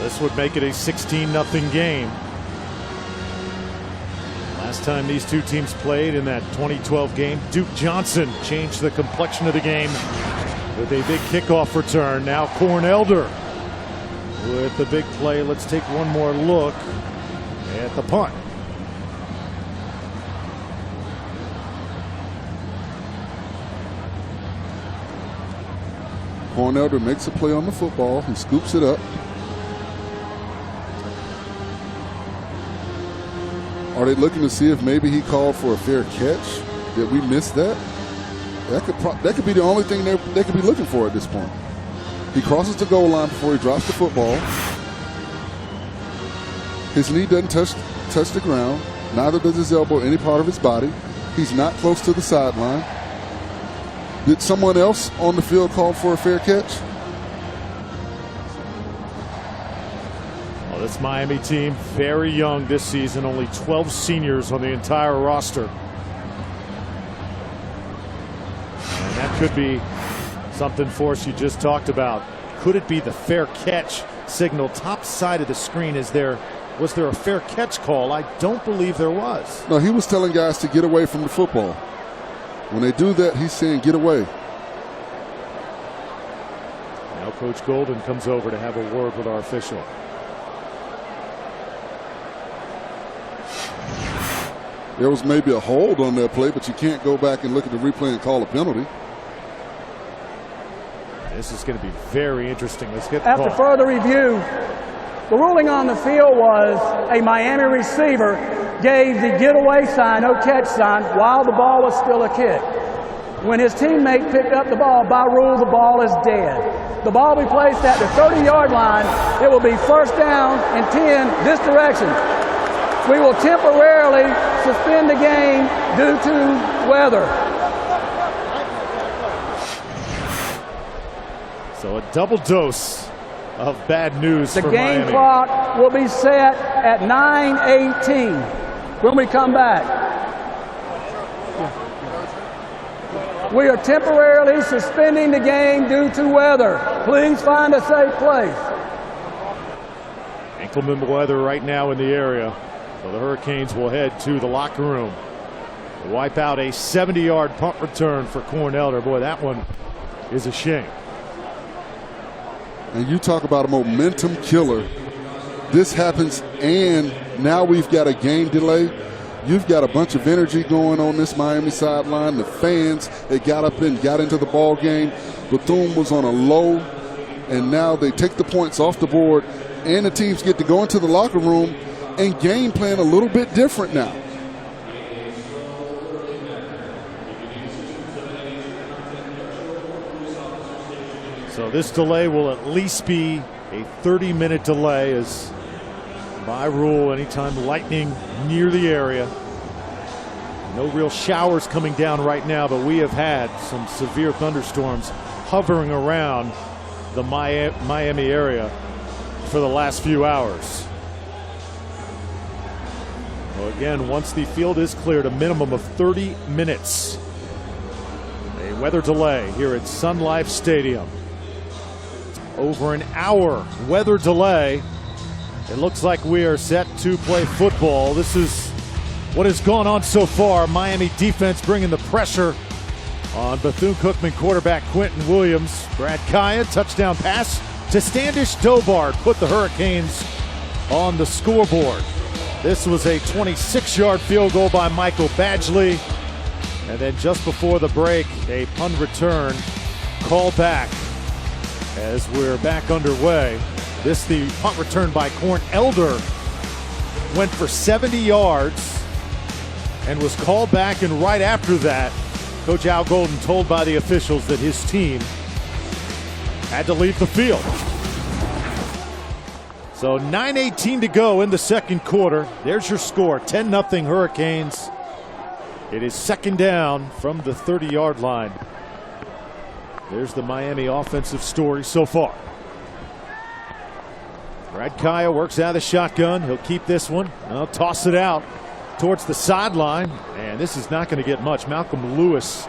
This would make it a 16-0 game. Last time these two teams played in that 2012 game, Duke Johnson changed the complexion of the game with a big kickoff return. Now Cornelder with the big play. Let's take one more look at the punt. Cornelder makes a play on the football. He scoops it up. Are they looking to see if maybe he called for a fair catch? Did we miss that? That could be the only thing they could be looking for at this point. He crosses the goal line before he drops the football. His knee doesn't touch the ground. Neither does his elbow, any part of his body. He's not close to the sideline. Did someone else on the field call for a fair catch? This Miami team, very young this season, only 12 seniors on the entire roster. And that could be something for us you just talked about. Could it be the fair catch signal top side of the screen? Was there a fair catch call? I don't believe there was. No, he was telling guys to get away from the football. When they do that, he's saying get away. Now Coach Golden comes over to have a word with our official. There was maybe a hold on that play, but you can't go back and look at the replay and call a penalty. This is going to be very interesting. Let's get the After call. further review, the ruling on the field was a Miami receiver gave the getaway sign, no catch sign, while the ball was still a kick. When his teammate picked up the ball, by rule, the ball is dead. The ball will be placed at the 30-yard line. It will be first down and 10 this direction. We will temporarily suspend the game due to weather. So a double dose of bad news the for game Miami. Clock will be set at 9:18 when we come back. We are temporarily suspending the game due to weather. Please find a safe place. Inclement weather right now in the area. So the Hurricanes will head to the locker room to wipe out a 70-yard punt return for Cornelder. Boy, that one is a shame. And you talk about a momentum killer. This happens, and now we've got a game delay. You've got a bunch of energy going on this Miami sideline. The fans, they got up and got into the ball game. Bethune was on a low, and now they take the points off the board, and the teams get to go into the locker room and game plan a little bit different now. So this delay will at least be a 30-minute delay, as by rule, anytime lightning near the area. No real showers coming down right now, but we have had some severe thunderstorms hovering around the Miami area for the last few hours. Well, again, once the field is cleared, a minimum of 30 minutes. A weather delay here at Sun Life Stadium. Over an hour weather delay. It looks like we are set to play football. This is what has gone on so far. Miami defense bringing the pressure on Bethune-Cookman quarterback Quentin Williams. Brad Kaya, touchdown pass to Standish Dobard put the Hurricanes on the scoreboard. This was a 26-yard field goal by Michael Badgley. And then just before the break, a punt return call back as we're back underway. The punt return by Corn Elder went for 70 yards and was called back, and right after that, Coach Al Golden told by the officials that his team had to leave the field. So 9:18 to go in the second quarter. There's your score, 10-0 Hurricanes. It is second down from the 30-yard line. There's the Miami offensive story so far. Brad Kaya works out of the shotgun. He'll keep this one. I'll toss it out towards the sideline. And this is not going to get much. Malcolm Lewis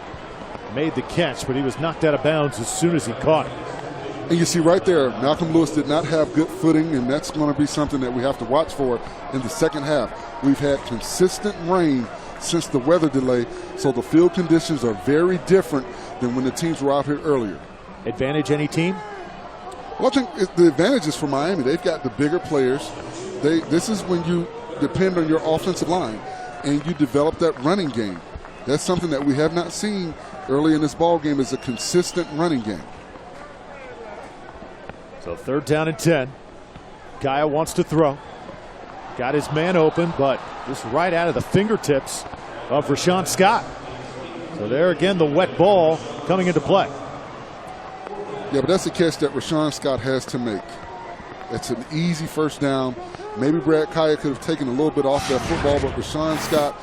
made the catch, but he was knocked out of bounds as soon as he caught it. And you see right there, Malcolm Lewis did not have good footing, and that's going to be something that we have to watch for in the second half. We've had consistent rain since the weather delay, so the field conditions are very different than when the teams were out here earlier. Advantage any team? Well, I think the advantage is for Miami. They've got the bigger players. This is when you depend on your offensive line and you develop that running game. That's something that we have not seen early in this ball game, is a consistent running game. So third down and 10. Kaya wants to throw. Got his man open, but just right out of the fingertips of Rashawn Scott. So there again, the wet ball coming into play. Yeah, but that's a catch that Rashawn Scott has to make. It's an easy first down. Maybe Brad Kaya could have taken a little bit off that football, but Rashawn Scott,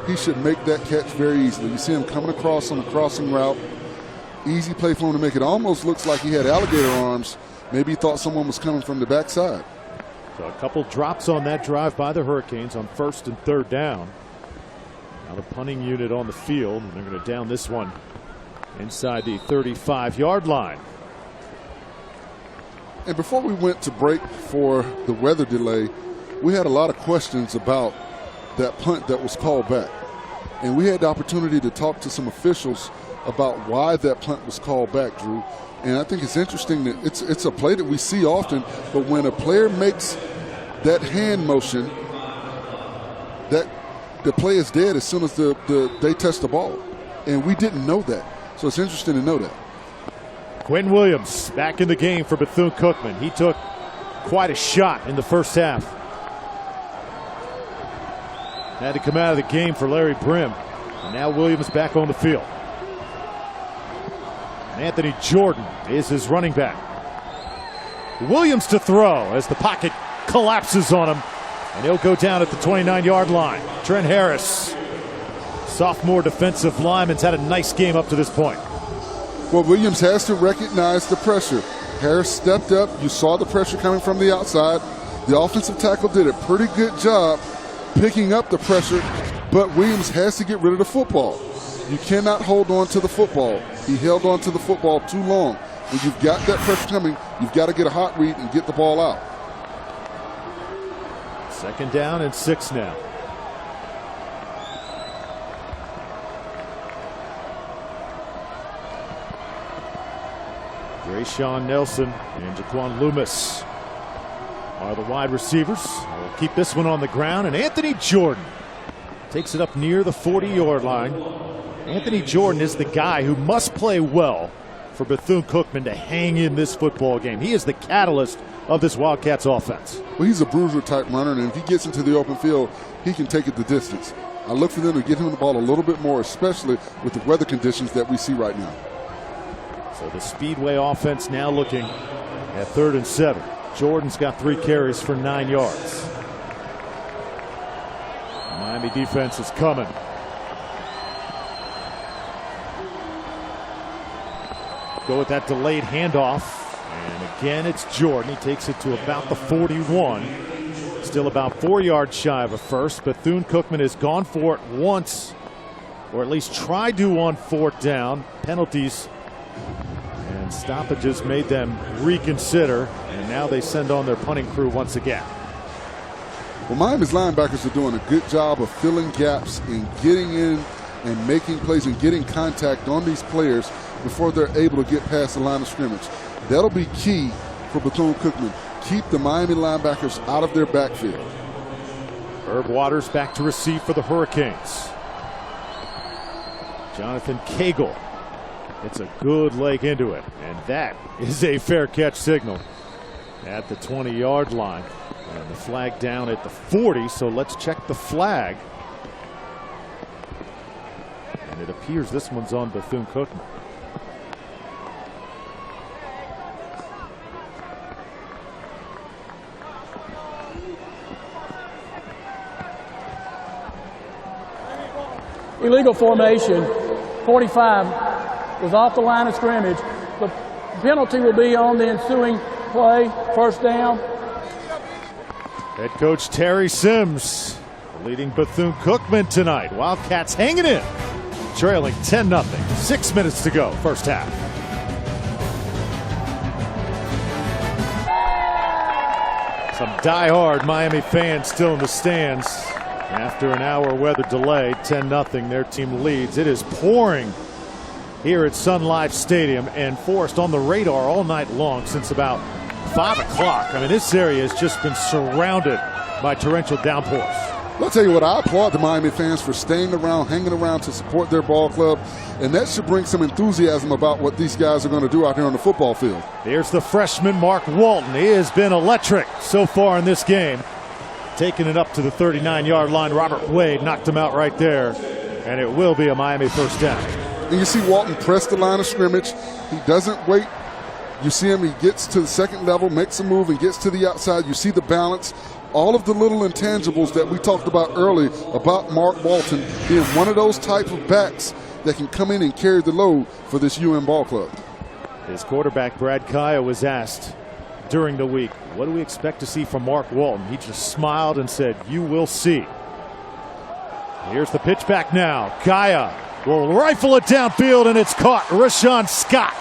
he should make that catch very easily. You see him coming across on the crossing route. Easy play for him to make. It almost looks like he had alligator arms. Maybe he thought someone was coming from the backside. So a couple drops on that drive by the Hurricanes on first and third down. Now the punting unit on the field, and they're going to down this one inside the 35-yard line. And before we went to break for the weather delay, we had a lot of questions about that punt that was called back. And we had the opportunity to talk to some officials about why that punt was called back, Drew. And I think it's interesting that it's a play that we see often, but when a player makes that hand motion, that the play is dead as soon as they touch the ball. And we didn't know that. So it's interesting to know that. Quinn Williams back in the game for Bethune-Cookman. He took quite a shot in the first half. Had to come out of the game for Larry Brim. And now Williams back on the field. And Anthony Jordan is his running back. Williams to throw as the pocket collapses on him. And he'll go down at the 29-yard line. Trent Harris, sophomore defensive lineman, has had a nice game up to this point. Well, Williams has to recognize the pressure. Harris stepped up. You saw the pressure coming from the outside. The offensive tackle did a pretty good job picking up the pressure, but Williams has to get rid of the football. You cannot hold on to the football. He held on to the football too long. When you've got that pressure coming, you've got to get a hot read and get the ball out. Second down and 6 now. Rayshawn Nelson and Jaquan Loomis are the wide receivers. We'll keep this one on the ground, and Anthony Jordan takes it up near the 40-yard line. Anthony Jordan is the guy who must play well for Bethune-Cookman to hang in this football game. He is the catalyst of this Wildcats offense. Well, he's a bruiser-type runner, and if he gets into the open field, he can take it the distance. I look for them to get him the ball a little bit more, especially with the weather conditions that we see right now. So the Speedway offense now looking at 3rd and 7. Jordan's got 3 carries for 9 yards. The Miami defense is coming. Go with that delayed handoff. And again, it's Jordan. He takes it to about the 41. Still about 4 yards shy of a first. Bethune-Cookman has gone for it once, or at least tried to on 4th down. Penalties and stoppages made them reconsider, and now they send on their punting crew once again. Well, Miami's linebackers are doing a good job of filling gaps and getting in and making plays and getting contact on these players before they're able to get past the line of scrimmage. That'll be key for Bethune-Cookman. Keep the Miami linebackers out of their backfield. Herb Waters back to receive for the Hurricanes. Jonathan Cagle gets a good leg into it, and that is a fair catch signal at the 20-yard line. And the flag down at the 40, so let's check the flag. And it appears this one's on Bethune-Cookman. Illegal formation, 45 was off the line of scrimmage. The penalty will be on the ensuing play, first down. Head coach Terry Sims leading Bethune-Cookman tonight. Wildcats hanging in, trailing 10-0. 6 minutes to go, first half. Some die-hard Miami fans still in the stands. After an hour weather delay, 10-0, their team leads. It is pouring here at Sun Life Stadium and Forest on the radar all night long since about 5 o'clock. I mean, this area has just been surrounded by torrential downpours. I'll tell you what, I applaud the Miami fans for staying around, hanging around to support their ball club, and that should bring some enthusiasm about what these guys are going to do out here on the football field. Here's the freshman Mark Walton. He has been electric so far in this game. Taking it up to the 39-yard line. Robert Wade knocked him out right there, and it will be a Miami first down. And you see Walton press the line of scrimmage. He doesn't wait. You see him, he gets to the second level, makes a move, and gets to the outside. You see the balance. All of the little intangibles that we talked about early about Mark Walton being one of those type of backs that can come in and carry the load for this UM ball club. His quarterback, Brad Kaya, was asked during the week, what do we expect to see from Mark Walton? He just smiled and said, you will see. Here's the pitch back now. Kaya will rifle it downfield, and it's caught. Rashawn Scott.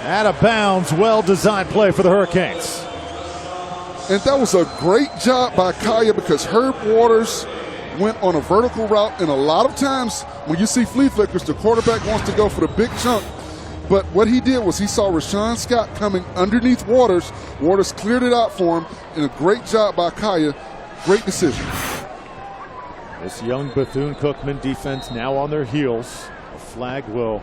Out of bounds, well-designed play for the Hurricanes. And that was a great job by Kaya because Herb Waters went on a vertical route, and a lot of times when you see flea flickers, the quarterback wants to go for the big chunk. But what he did was he saw Rashawn Scott coming underneath Waters. Waters cleared it out for him, and a great job by Kaya. Great decision. This young Bethune-Cookman defense now on their heels. The flag will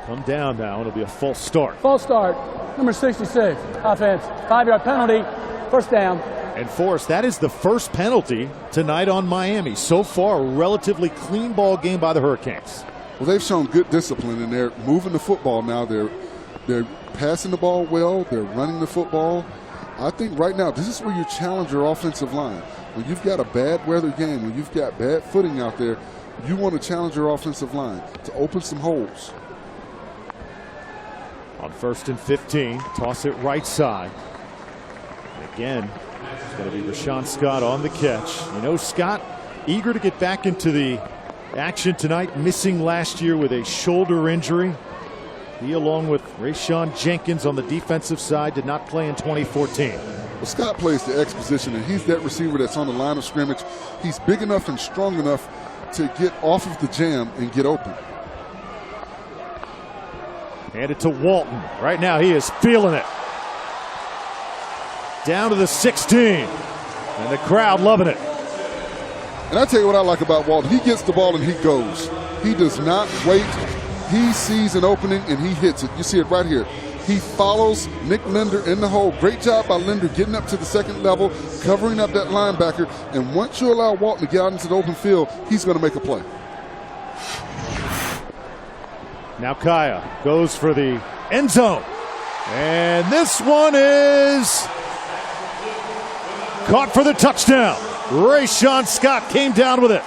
come down now. It'll be a false start. False start, number 66, offense, 5-yard penalty, first down. And Forrest, that is the first penalty tonight on Miami. So far, a relatively clean ball game by the Hurricanes. Well, they've shown good discipline, and they're moving the football now. They're passing the ball well. They're running the football. I think right now this is where you challenge your offensive line. When you've got a bad weather game, when you've got bad footing out there, you want to challenge your offensive line to open some holes. On 1st and 15, toss it right side. And again, it's going to be Rashawn Scott on the catch. You know, Scott eager to get back into the action tonight, missing last year with a shoulder injury. He, along with Rayshawn Jenkins on the defensive side, did not play in 2014. Well, Scott plays the X position, and he's that receiver that's on the line of scrimmage. He's big enough and strong enough to get off of the jam and get open. Hand it to Walton. Right now he is feeling it. Down to the 16. And the crowd loving it. And I tell you what I like about Walton. He gets the ball and he goes. He does not wait. He sees an opening and he hits it. You see it right here. He follows Nick Linder in the hole. Great job by Linder getting up to the second level, covering up that linebacker. And once you allow Walton to get out into the open field, he's going to make a play. Now Kaya goes for the end zone. And this one is caught for the touchdown. Rayshawn Scott came down with it.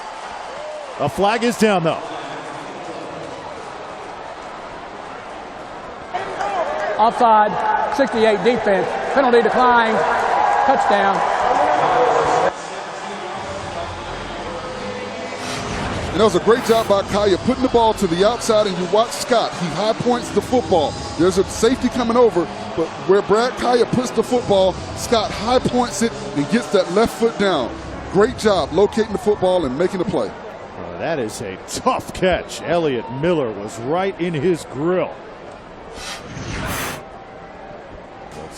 A flag is down, though. Offside, 68 defense, penalty declined, touchdown. And that was a great job by Kaya putting the ball to the outside, and you watch Scott. He high points the football. There's a safety coming over, but where Brad Kaya puts the football, Scott high points it and gets that left foot down. Great job locating the football and making the play. That is a tough catch. Elliott Miller was right in his grill.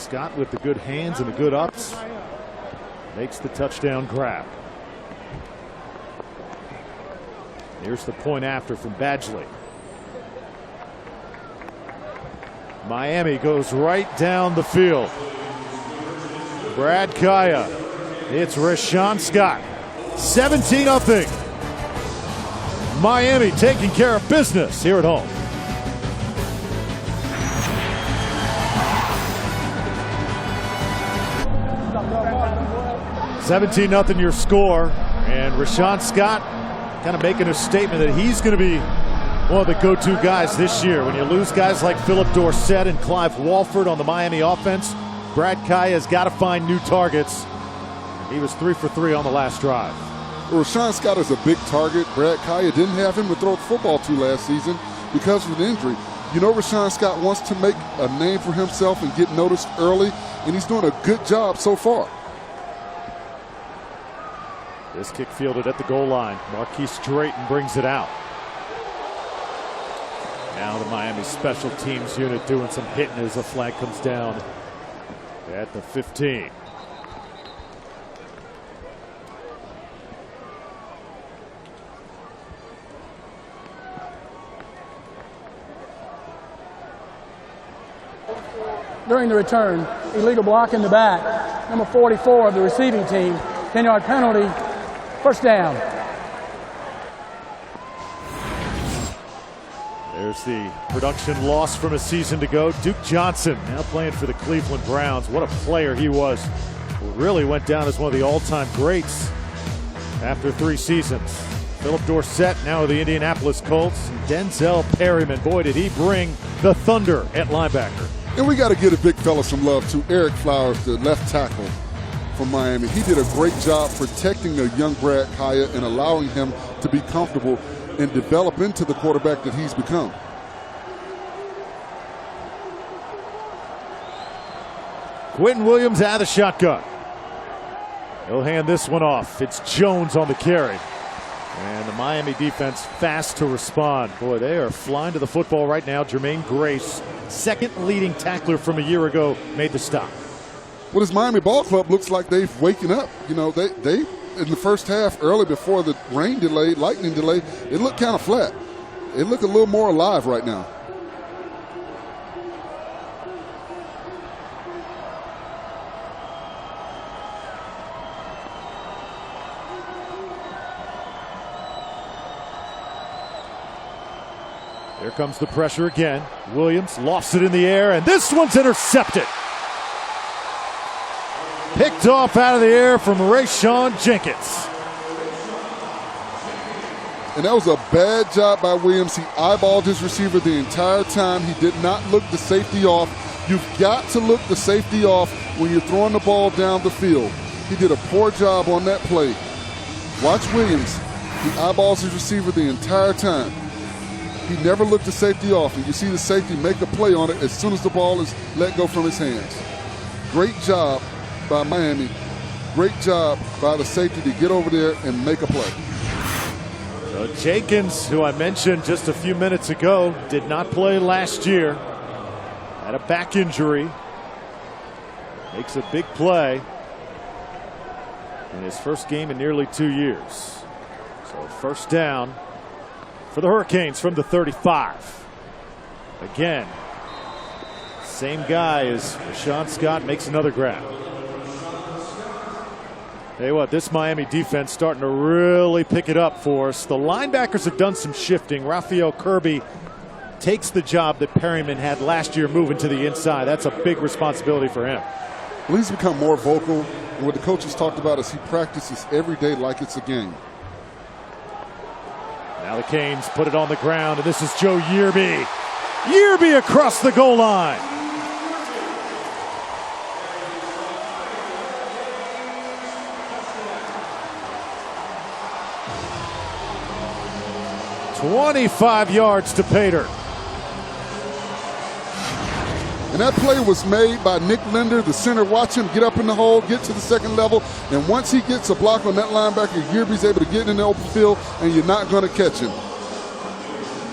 Scott with the good hands and the good ups makes the touchdown grab. Here's the point after from Badgley. Miami goes right down the field. Brad Kaya. It's Rashawn Scott. 17-0. Miami taking care of business here at home. $17-0 your score, and Rashawn Scott kind of making a statement that he's going to be one of the go-to guys this year. When you lose guys like Philip Dorsett and Clive Walford on the Miami offense, Brad Kaya has got to find new targets. He was 3 for 3 on the last drive. Well, Rashawn Scott is a big target. Brad Kaya didn't have him to throw the football to last season because of an injury. You know, Rashawn Scott wants to make a name for himself and get noticed early, and he's doing a good job so far. This kick fielded at the goal line. Marquise Drayton brings it out. Now the Miami special teams unit doing some hitting as a flag comes down at the 15. During the return, illegal block in the back, number 44 of the receiving team, 10-yard penalty, first down. There's the production loss from a season to go. Duke Johnson now playing for the Cleveland Browns. What a player he was. Really went down as one of the all-time greats after 3 seasons. Philip Dorsett now with the Indianapolis Colts. And Denzel Perryman, boy, did he bring the thunder at linebacker. And we got to give a big fella some love to Eric Flowers, the left tackle from Miami. He did a great job protecting the young Brad Kaya and allowing him to be comfortable and develop into the quarterback that he's become. Quentin Williams out of the shotgun. He'll hand this one off. It's Jones on the carry. And the Miami defense fast to respond. Boy, they are flying to the football right now. Jermaine Grace, second leading tackler from a year ago, made the stop. Well, this Miami ball club looks like they've waken up. You know, they in the first half, early before the lightning delay, it looked kind of flat. It looked a little more alive right now. Here comes the pressure again. Williams lofts it in the air, and this one's intercepted. Picked off out of the air from Rayshawn Jenkins. And that was a bad job by Williams. He eyeballed his receiver the entire time. He did not look the safety off. You've got to look the safety off when you're throwing the ball down the field. He did a poor job on that play. Watch Williams. He eyeballs his receiver the entire time. He never looked the safety off, and you see the safety make a play on it as soon as the ball is let go from his hands. Great job by Miami. Great job by the safety to get over there and make a play. So Jenkins, who I mentioned just a few minutes ago, did not play last year. Had a back injury. Makes a big play in his first game in nearly 2 years. So first down for the Hurricanes from the 35. Again, same guy as Rashawn Scott makes another grab. Tell you what, this Miami defense starting to really pick it up for us. The linebackers have done some shifting. Raphael Kirby takes the job that Perryman had last year moving to the inside. That's a big responsibility for him. Well, he's become more vocal, and what the coaches talked about is he practices every day like it's a game. Now the Canes put it on the ground, and this is Joe Yearby. Yearby across the goal line. "25 yards to Pater." And that play was made by Nick Linder, the center. Watch him get up in the hole, get to the second level, and once he gets a block on that linebacker, Yearby's able to get in the open field, and you're not going to catch him.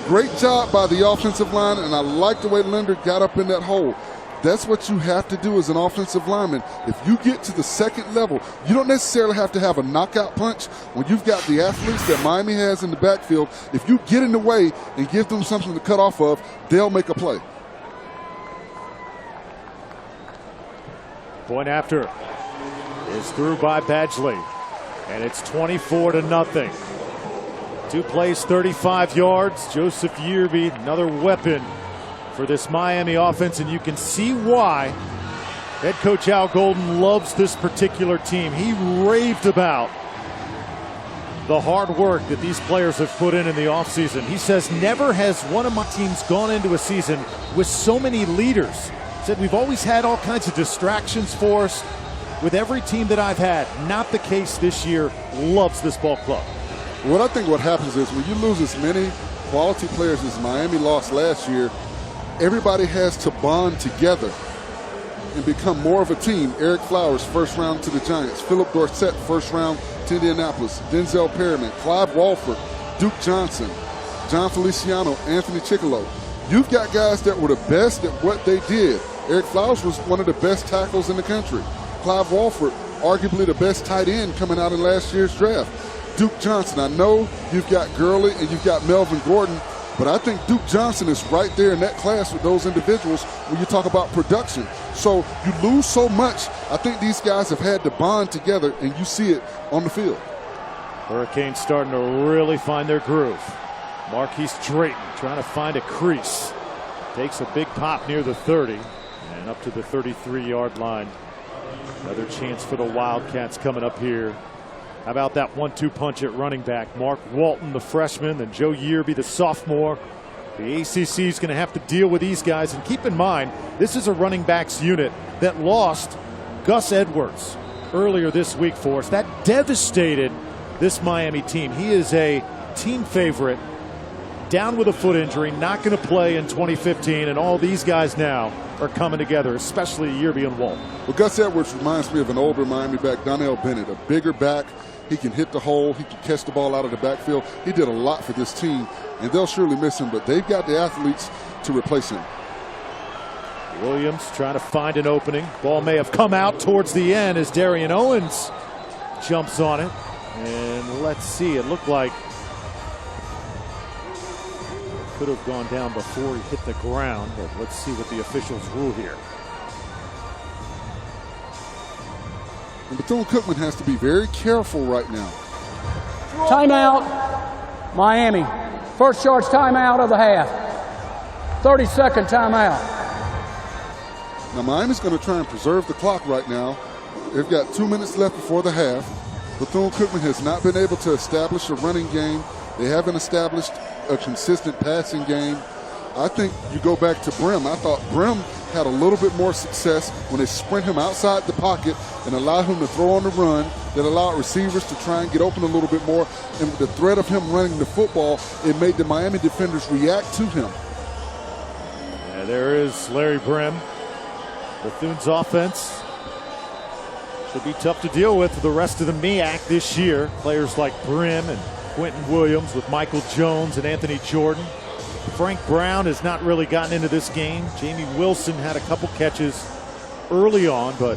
Great job by the offensive line, and I like the way Linder got up in that hole. That's what you have to do as an offensive lineman. If you get to the second level, you don't necessarily have to have a knockout punch. When you've got the athletes that Miami has in the backfield, if you get in the way and give them something to cut off of, they'll make a play. Point after is through by Badgley, and it's 24-0. 2 plays, 35 yards. Joseph Yearby, another weapon for this Miami offense, and you can see why head coach Al Golden loves this particular team. He raved about the hard work that these players have put in the offseason. He says, never has one of my teams gone into a season with so many leaders. He said, we've always had all kinds of distractions for us with every team that I've had. Not the case this year. Loves this ball club. What I think what happens is when you lose as many quality players as Miami lost last year, everybody has to bond together and become more of a team. Eric Flowers, first round to the Giants. Philip Dorsett, first round to Indianapolis. Denzel Perryman, Clive Walford, Duke Johnson, John Feliciano, Anthony Chickillo. You've got guys that were the best at what they did. Eric Flowers was one of the best tackles in the country. Clive Walford, arguably the best tight end coming out in last year's draft. Duke Johnson, I know you've got Gurley and you've got Melvin Gordon, but I think Duke Johnson is right there in that class with those individuals when you talk about production. So you lose so much. I think these guys have had to bond together, and you see it on the field. Hurricanes starting to really find their groove. Marquise Drayton trying to find a crease. Takes a big pop near the 30 and up to the 33-yard line. Another chance for the Wildcats coming up here. How about that 1-2 punch at running back? Mark Walton, the freshman, then Joe Yearby, the sophomore. The ACC is going to have to deal with these guys. And keep in mind, this is a running backs unit that lost Gus Edwards earlier this week for us. That devastated this Miami team. He is a team favorite, down with a foot injury, not going to play in 2015. And all these guys now are coming together, especially Yearby and Walton. Well, Gus Edwards reminds me of an older Miami back, Donnell Bennett, a bigger back. He can hit the hole. He can catch the ball out of the backfield. He did a lot for this team, and they'll surely miss him, but they've got the athletes to replace him. Williams trying to find an opening. Ball may have come out towards the end as Darian Owens jumps on it. And let's see, it looked like it could have gone down before he hit the ground, but let's see what the officials rule here. And Bethune-Cookman has to be very careful right now. Timeout, Miami. First charge timeout of the half. 30-second timeout. Now Miami's going to try and preserve the clock right now. They've got 2 minutes left before the half. Bethune-Cookman has not been able to establish a running game. They haven't established a consistent passing game. I think you go back to Brim. I thought Brim had a little bit more success when they sprint him outside the pocket and allowed him to throw on the run, that allowed receivers to try and get open a little bit more. And with the threat of him running the football, it made the Miami defenders react to him. Yeah, there is Larry Brim. Bethune's offense should be tough to deal with for the rest of the MEAC this year. Players like Brim and Quentin Williams with Michael Jones and Anthony Jordan. Frank Brown has not really gotten into this game. Jamie Wilson had a couple catches early on, but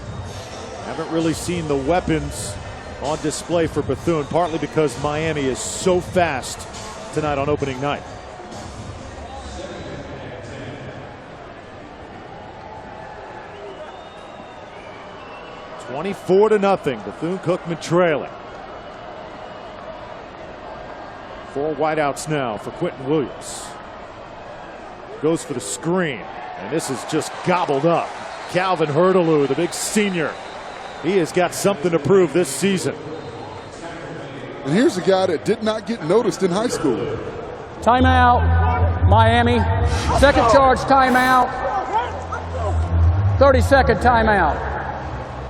haven't really seen the weapons on display for Bethune, partly because Miami is so fast tonight on opening night. $24-0, Bethune-Cookman trailing. 4 wideouts now for Quentin Williams. Goes for the screen, and this is just gobbled up. Calvin Hurtaloo, the big senior. He has got something to prove this season. And here's a guy that did not get noticed in high school. Timeout, Miami. Second charge timeout. 30-second timeout.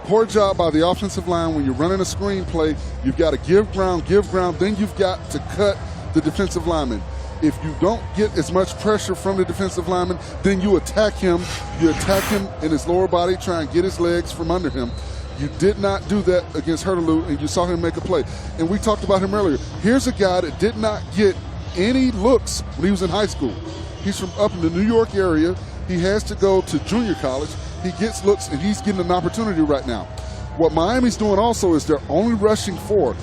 Poor job by the offensive line. When you're running a screen play, you've got to give ground, then you've got to cut the defensive lineman. If you don't get as much pressure from the defensive lineman, then you attack him. You attack him in his lower body, try and get his legs from under him. You did not do that against Hurtaloo, and you saw him make a play. And we talked about him earlier. Here's a guy that did not get any looks when he was in high school. He's from up in the New York area. He has to go to junior college. He gets looks, and he's getting an opportunity right now. What Miami's doing also is they're only rushing 4.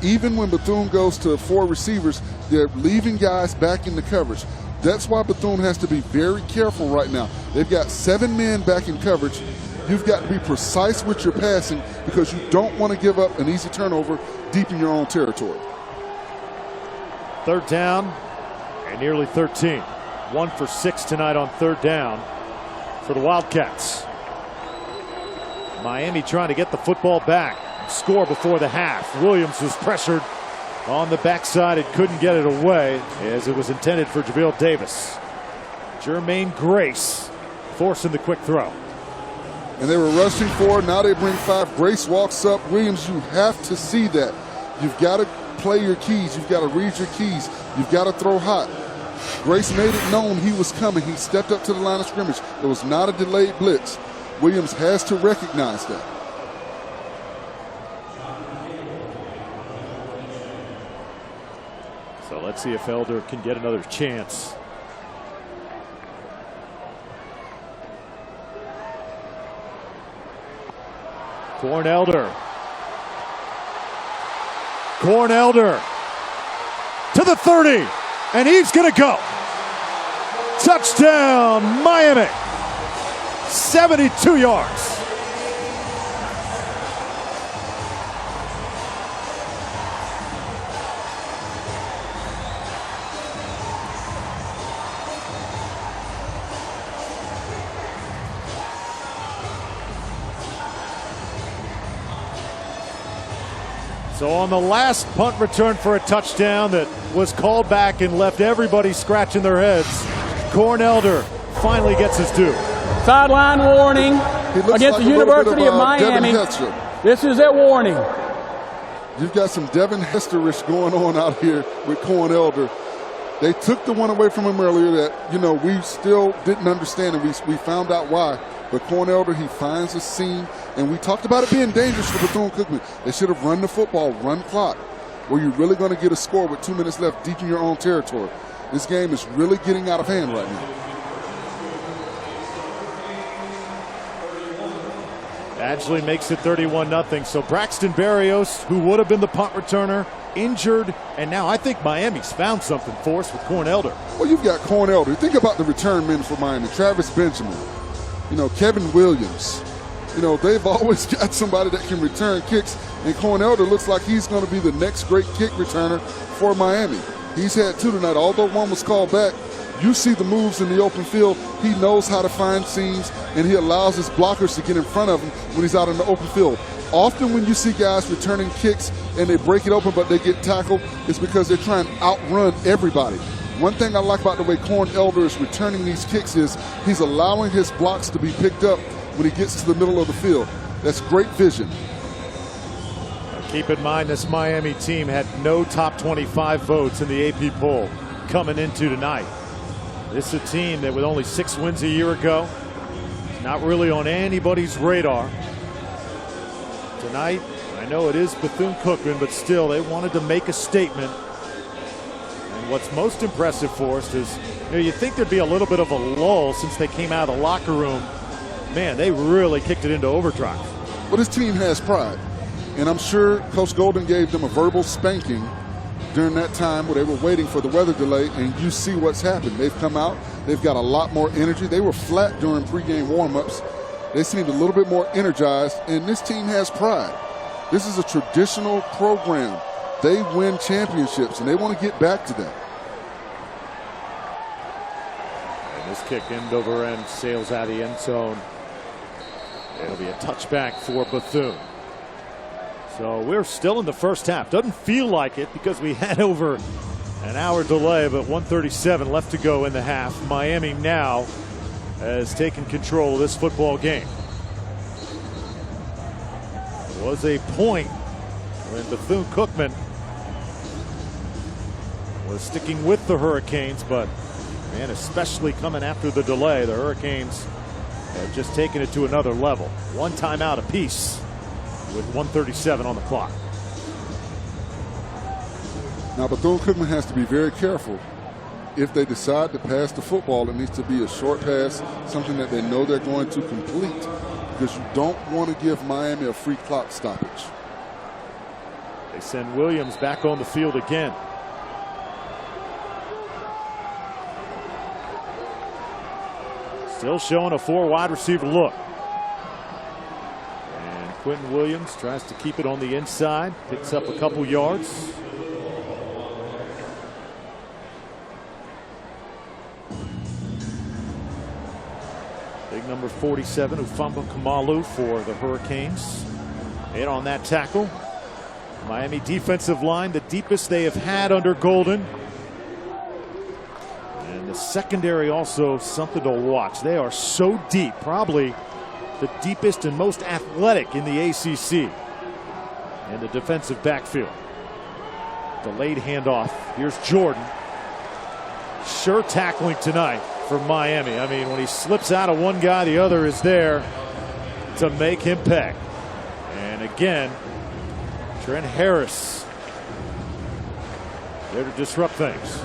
Even when Bethune goes to 4 receivers, they're leaving guys back in the coverage. That's why Bethune has to be very careful right now. They've got 7 men back in coverage. You've got to be precise with your passing because you don't want to give up an easy turnover deep in your own territory. 3rd down and nearly 13. 1 for 6 tonight on 3rd down for the Wildcats. Miami trying to get the football back, score before the half. Williams was pressured on the backside and couldn't get it away as it was intended for Javel Davis. Jermaine Grace forcing the quick throw. And they were rushing 4. Now they bring 5. Grace walks up. Williams, you have to see that. You've got to play your keys. You've got to read your keys. You've got to throw hot. Grace made it known he was coming. He stepped up to the line of scrimmage. It was not a delayed blitz. Williams has to recognize that. So let's see if Elder can get another chance. Corn Elder to the 30, and he's going to go. Touchdown, Miami. 72 yards. So on the last punt return for a touchdown that was called back and left everybody scratching their heads, Corn Elder finally gets his due. Sideline warning against the University of Miami. This is a warning. You've got some Devin Hesterish going on out here with Corn Elder. They took the one away from him earlier that, you know, we still didn't understand, and we found out why. But Corn Elder, he finds a seam, and we talked about it being dangerous for Bethune-Cookman. They should have run the football, run clock, where you're really going to get a score with 2 minutes left deep in your own territory. This game is really getting out of hand right now. Badgley makes it 31-0. So Braxton Berrios, who would have been the punt returner, injured, and now I think Miami's found something for us with Corn Elder. Well, you've got Corn Elder. Think about the return men for Miami. Travis Benjamin, you know, Kevin Williams. You know, they've always got somebody that can return kicks, and Corn Elder looks like he's going to be the next great kick returner for Miami. He's had 2 tonight, although 1 was called back. You see the moves in the open field. He knows how to find seams, and he allows his blockers to get in front of him when he's out in the open field. Often when you see guys returning kicks and they break it open but they get tackled, it's because they're trying to outrun everybody. One thing I like about the way Corn Elder is returning these kicks is he's allowing his blocks to be picked up when he gets to the middle of the field. That's great vision. Keep in mind this Miami team had no top 25 votes in the AP poll coming into tonight. This is a team that with only 6 wins a year ago, not really on anybody's radar. Tonight, I know it is Bethune-Cookman, but still they wanted to make a statement. And what's most impressive for us is, you know, you think there'd be a little bit of a lull since they came out of the locker room. Man, they really kicked it into overdrive. Well, this team has pride. And I'm sure Coach Golden gave them a verbal spanking during that time where they were waiting for the weather delay, and you see what's happened. They've come out. They've got a lot more energy. They were flat during pregame warm-ups. They seemed a little bit more energized, and this team has pride. This is a traditional program. They win championships, and they want to get back to that. And this kick end over end sails out of the end zone. It'll be a touchback for Bethune. So we're still in the first half. Doesn't feel like it because we had over an hour delay, but 1:37 left to go in the half. Miami now has taken control of this football game. It was a point when Bethune-Cookman was sticking with the Hurricanes, but man, especially coming after the delay, the Hurricanes have just taken it to another level. 1 timeout apiece with 1:37 on the clock. Now Bethune-Cookman has to be very careful. if they decide to pass the football, it needs to be a short pass, something that they know they're going to complete, because you don't want to give Miami a free clock stoppage. They send Williams back on the field again. Still showing a 4 wide receiver look. And Quentin Williams tries to keep it on the inside, picks up a couple yards. Big number 47, Ufamba Kamalu for the Hurricanes. In on that tackle. Miami defensive line, the deepest they have had under Golden. And the secondary also something to watch. They are so deep, probably the deepest and most athletic in the ACC. In the defensive backfield. Delayed handoff. Here's Jordan. Sure tackling tonight for Miami. I mean, when he slips out of one guy, the other is there to make him pay. And again, Trent Harris there to disrupt things.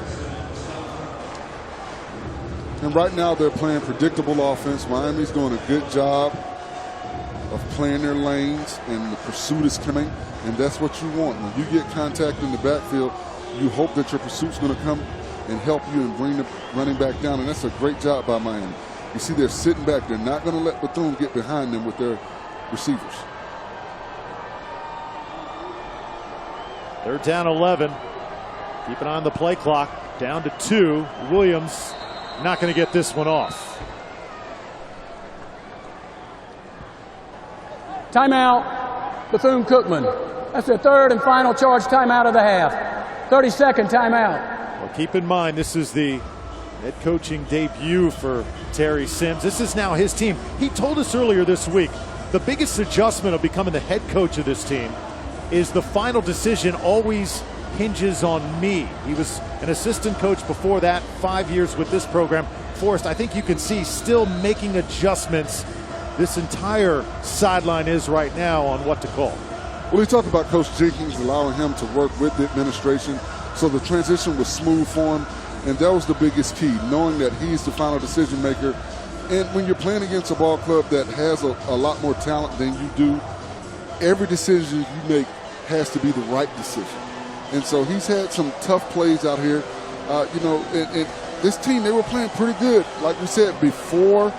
And right now they're playing predictable offense. Miami's doing a good job of playing their lanes, and the pursuit is coming, and that's what you want. When you get contact in the backfield, you hope that your pursuit's going to come and help you and bring the running back down, and that's a great job by Miami. You see they're sitting back. They're not going to let Bethune get behind them with their receivers. 3rd down 11. Keep an eye on the play clock. Down to 2. Williams not going to get this one off. Timeout, Bethune-Cookman. That's their 3rd and final charge timeout of the half. 30-second timeout. Well, keep in mind, this is the head coaching debut for Terry Sims. This is now his team. He told us earlier this week the biggest adjustment of becoming the head coach of this team is the final decision always hinges on me. He was an assistant coach before that, 5 years with this program. Forrest, I think you can see still making adjustments. This entire sideline is right now on what to call. Well, he talked about Coach Jenkins allowing him to work with the administration, so the transition was smooth for him, and that was the biggest key, knowing that he's the final decision maker. And when you're playing against a ball club that has a lot more talent than you do, every decision you make has to be the right decision. And so he's had some tough plays out here. And this team, they were playing pretty good, like we said, before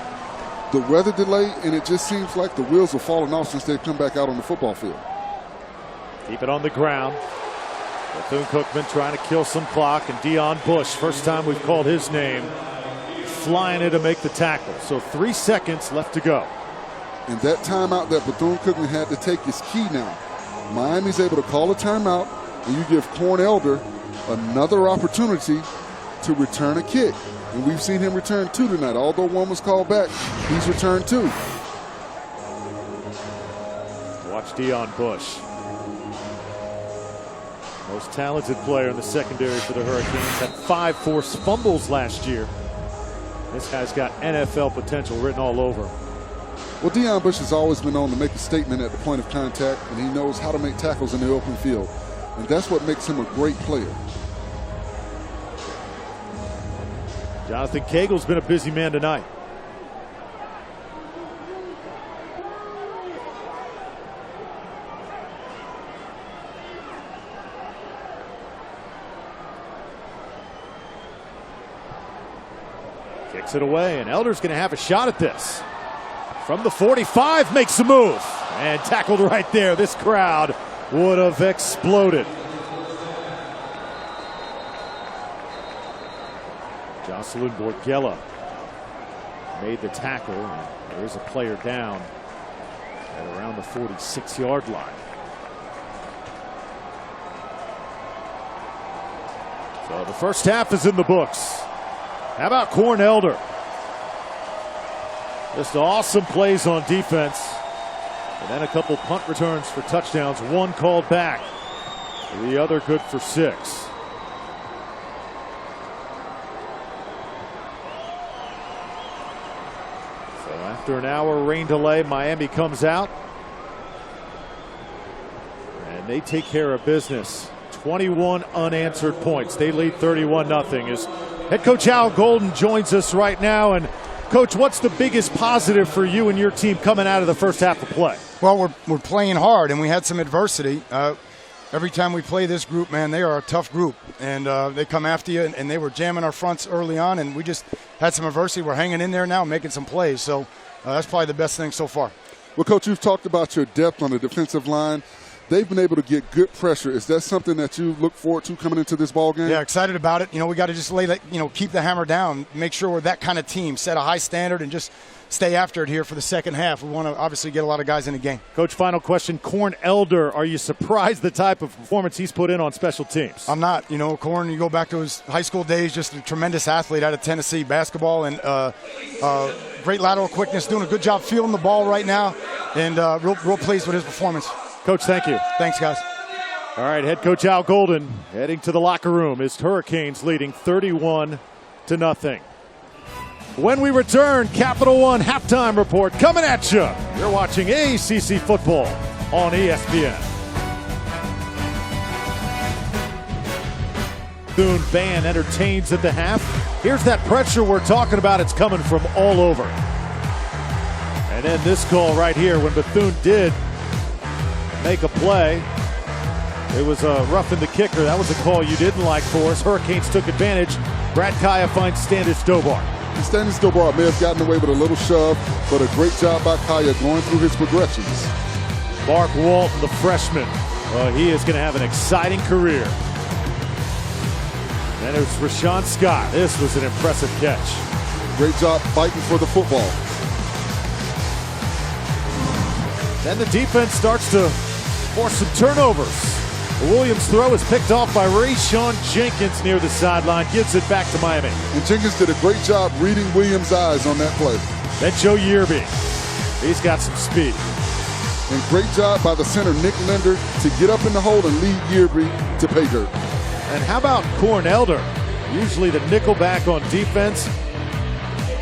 the weather delay, and it just seems like the wheels are falling off since they've come back out on the football field. Keep it on the ground. Bethune-Cookman trying to kill some clock, and Deion Bush, first time we've called his name, flying in to make the tackle. So 3 seconds left to go. And that timeout that Bethune-Cookman had to take is key now. Miami's able to call a timeout, and you give Corn Elder another opportunity to return a kick. And we've seen him return 2 tonight. Although one was called back, he's returned 2. Watch Deion Bush. Most talented player in the secondary for the Hurricanes. Had 5 forced fumbles last year. This guy's got NFL potential written all over. Well, Deion Bush has always been known to make a statement at the point of contact, and he knows how to make tackles in the open field. And that's what makes him a great player. Jonathan Cagle's been a busy man tonight. Kicks it away, and Elder's going to have a shot at this. From the 45, makes a move, and tackled right there. This crowd would have exploded. Jocelyn Borgella made the tackle, and there is a player down at around the 46-yard line. So the first half is in the books. How about Corn Elder? Just awesome plays on defense. And then a couple punt returns for touchdowns. One called back. The other good for 6. So after an hour rain delay, Miami comes out. And they take care of business. 21 unanswered points. They lead 31-0 as Head coach Al Golden joins us right now. And Coach, what's the biggest positive for you and your team coming out of the first half of play? Well, we're playing hard, and we had some adversity. Every time we play this group, man, they are a tough group, and they come after you, and they were jamming our fronts early on, and we just had some adversity. We're hanging in there now, making some plays, so that's probably the best thing so far. Well, Coach, you've talked about your depth on the defensive line. They've been able to get good pressure. Is that something that you look forward to coming into this ball game? Yeah, excited about it. We got to just keep the hammer down, make sure we're that kind of team, set a high standard, and just stay after it here for the second half. We want to obviously get a lot of guys in the game. Coach, final question. Corn Elder, are you surprised the type of performance he's put in on special teams? I'm not. Corn, you go back to his high school days, just a tremendous athlete out of Tennessee basketball, and great lateral quickness, doing a good job fielding the ball right now, and real pleased with his performance. Coach, thank you. Thanks, guys. All right, head coach Al Golden heading to the locker room. His Hurricanes leading 31-0. When we return, Capital One halftime report coming at you. You're watching ACC football on ESPN. Bethune band entertains at the half. Here's that pressure we're talking about. It's coming from all over. And then this call right here when Bethune did make a play. It was a roughing the kicker. That was a call you didn't like for us. Hurricanes took advantage. Brad Kaya finds Standish Dobar. Standish Dobar may have gotten away with a little shove, but a great job by Kaya going through his progressions. Mark Walton, the freshman. He is going to have an exciting career. Then it was Rashawn Scott. This was an impressive catch. Great job fighting for the football. Then the defense starts to force some turnovers. The Williams throw is picked off by Rayshawn Jenkins near the sideline. Gives it back to Miami. And Jenkins did a great job reading Williams' eyes on that play. Then Joe Yearby. He's got some speed. And great job by the center, Nick Linder, to get up in the hole and lead Yearby to pay dirt. And how about Corn Elder? Usually the nickelback on defense.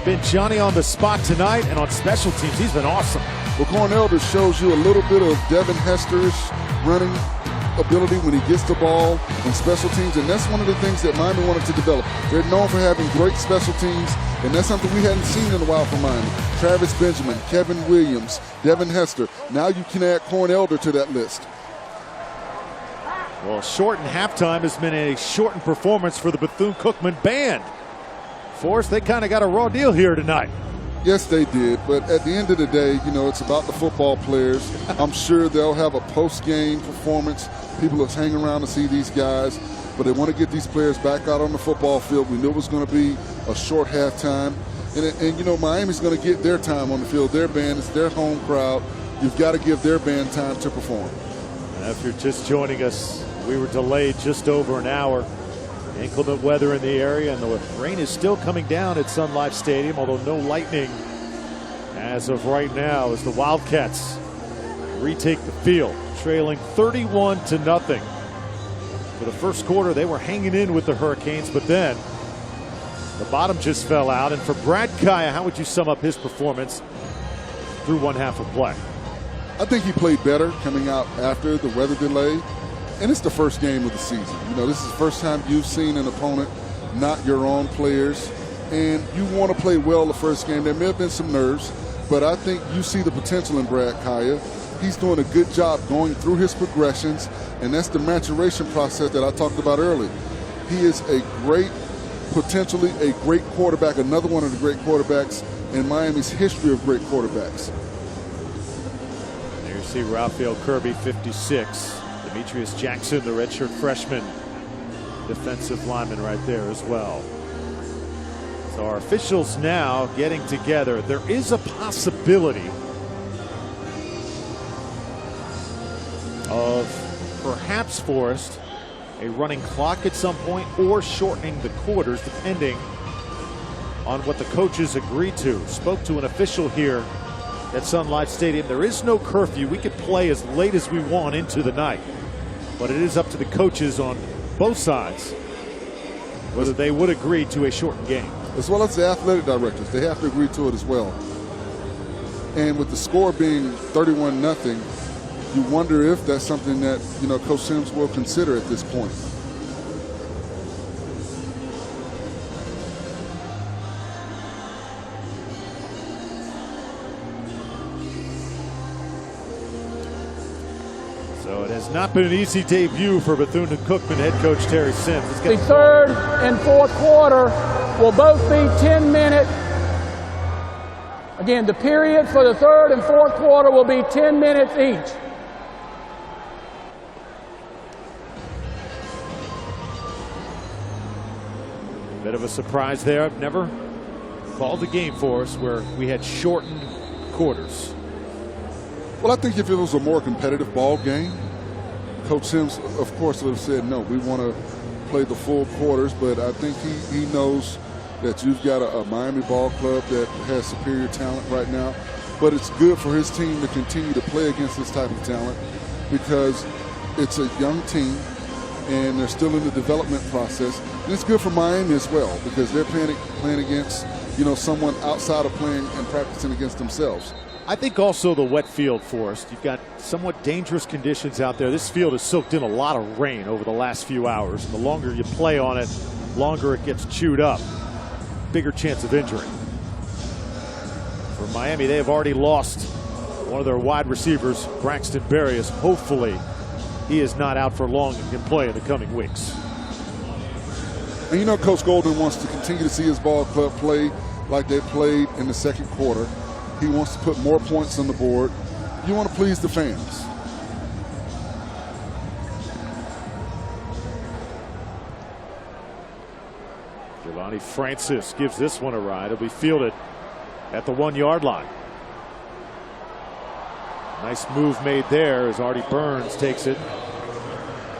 Been Johnny on the spot tonight, and on special teams, he's been awesome. Well, Corn Elder shows you a little bit of Devin Hester's running ability when he gets the ball in special teams, and that's one of the things that Miami wanted to develop. They're known for having great special teams, and that's something we hadn't seen in a while from Miami. Travis Benjamin, Kevin Williams, Devin Hester. Now you can add Corn Elder to that list. Well, shortened halftime has been a shortened performance for the Bethune-Cookman band. Forrest, they kind of got a raw deal here tonight. Yes, they did, but at the end of the day, it's about the football players. I'm sure they'll have a post-game performance. People will hang around to see these guys, but they want to get these players back out on the football field. We knew it was going to be a short halftime, and Miami's going to get their time on the field. Their band is their home crowd. You've got to give their band time to perform. If you're just joining us, we were delayed just over an hour. Inclement weather in the area, and the rain is still coming down at Sun Life Stadium, although no lightning as of right now as the Wildcats retake the field, trailing 31-0. For the first quarter, they were hanging in with the Hurricanes, but then the bottom just fell out. And for Brad Kaya, how would you sum up his performance through one half of play? I think he played better coming out after the weather delay. And it's the first game of the season. This is the first time you've seen an opponent, not your own players. And you want to play well the first game. There may have been some nerves, but I think you see the potential in Brad Kaya. He's doing a good job going through his progressions, and that's the maturation process that I talked about earlier. He is potentially a great quarterback, another one of the great quarterbacks in Miami's history of great quarterbacks. There you see Raphael Kirby, 56. Demetrius Jackson, the redshirt freshman, defensive lineman right there as well. So our officials now getting together. There is a possibility of perhaps, Forrest, a running clock at some point or shortening the quarters depending on what the coaches agreed to. Spoke to an official here at Sun Life Stadium. There is no curfew. We could play as late as we want into the night. But it is up to the coaches on both sides whether they would agree to a shortened game. As well as the athletic directors. They have to agree to it as well. And with the score being 31-0, you wonder if that's something that, Coach Sims will consider at this point. So it has not been an easy debut for Bethune-Cookman head coach Terry Sims. The third and fourth quarter will both be 10-minute. Again, the period for the third and fourth quarter will be 10 minutes each. Bit of a surprise there. I've never called a game for us where we had shortened quarters. Well, I think if it was a more competitive ball game, Coach Sims, of course, would have said, no, we want to play the full quarters, but I think he knows that you've got a Miami ball club that has superior talent right now. But it's good for his team to continue to play against this type of talent because it's a young team and they're still in the development process. And it's good for Miami as well because they're playing against, someone outside of playing and practicing against themselves. I think also the wet field, Forrest. You've got somewhat dangerous conditions out there. This field has soaked in a lot of rain over the last few hours. And the longer you play on it, longer it gets chewed up. Bigger chance of injury. For Miami, they have already lost one of their wide receivers, Braxton Berrios. Hopefully, he is not out for long and can play in the coming weeks. And Coach Golden wants to continue to see his ball club play like they played in the second quarter. He wants to put more points on the board. You want to please the fans. Giovanni Francis gives this one a ride. It'll be fielded at the 1-yard line. Nice move made there as Artie Burns takes it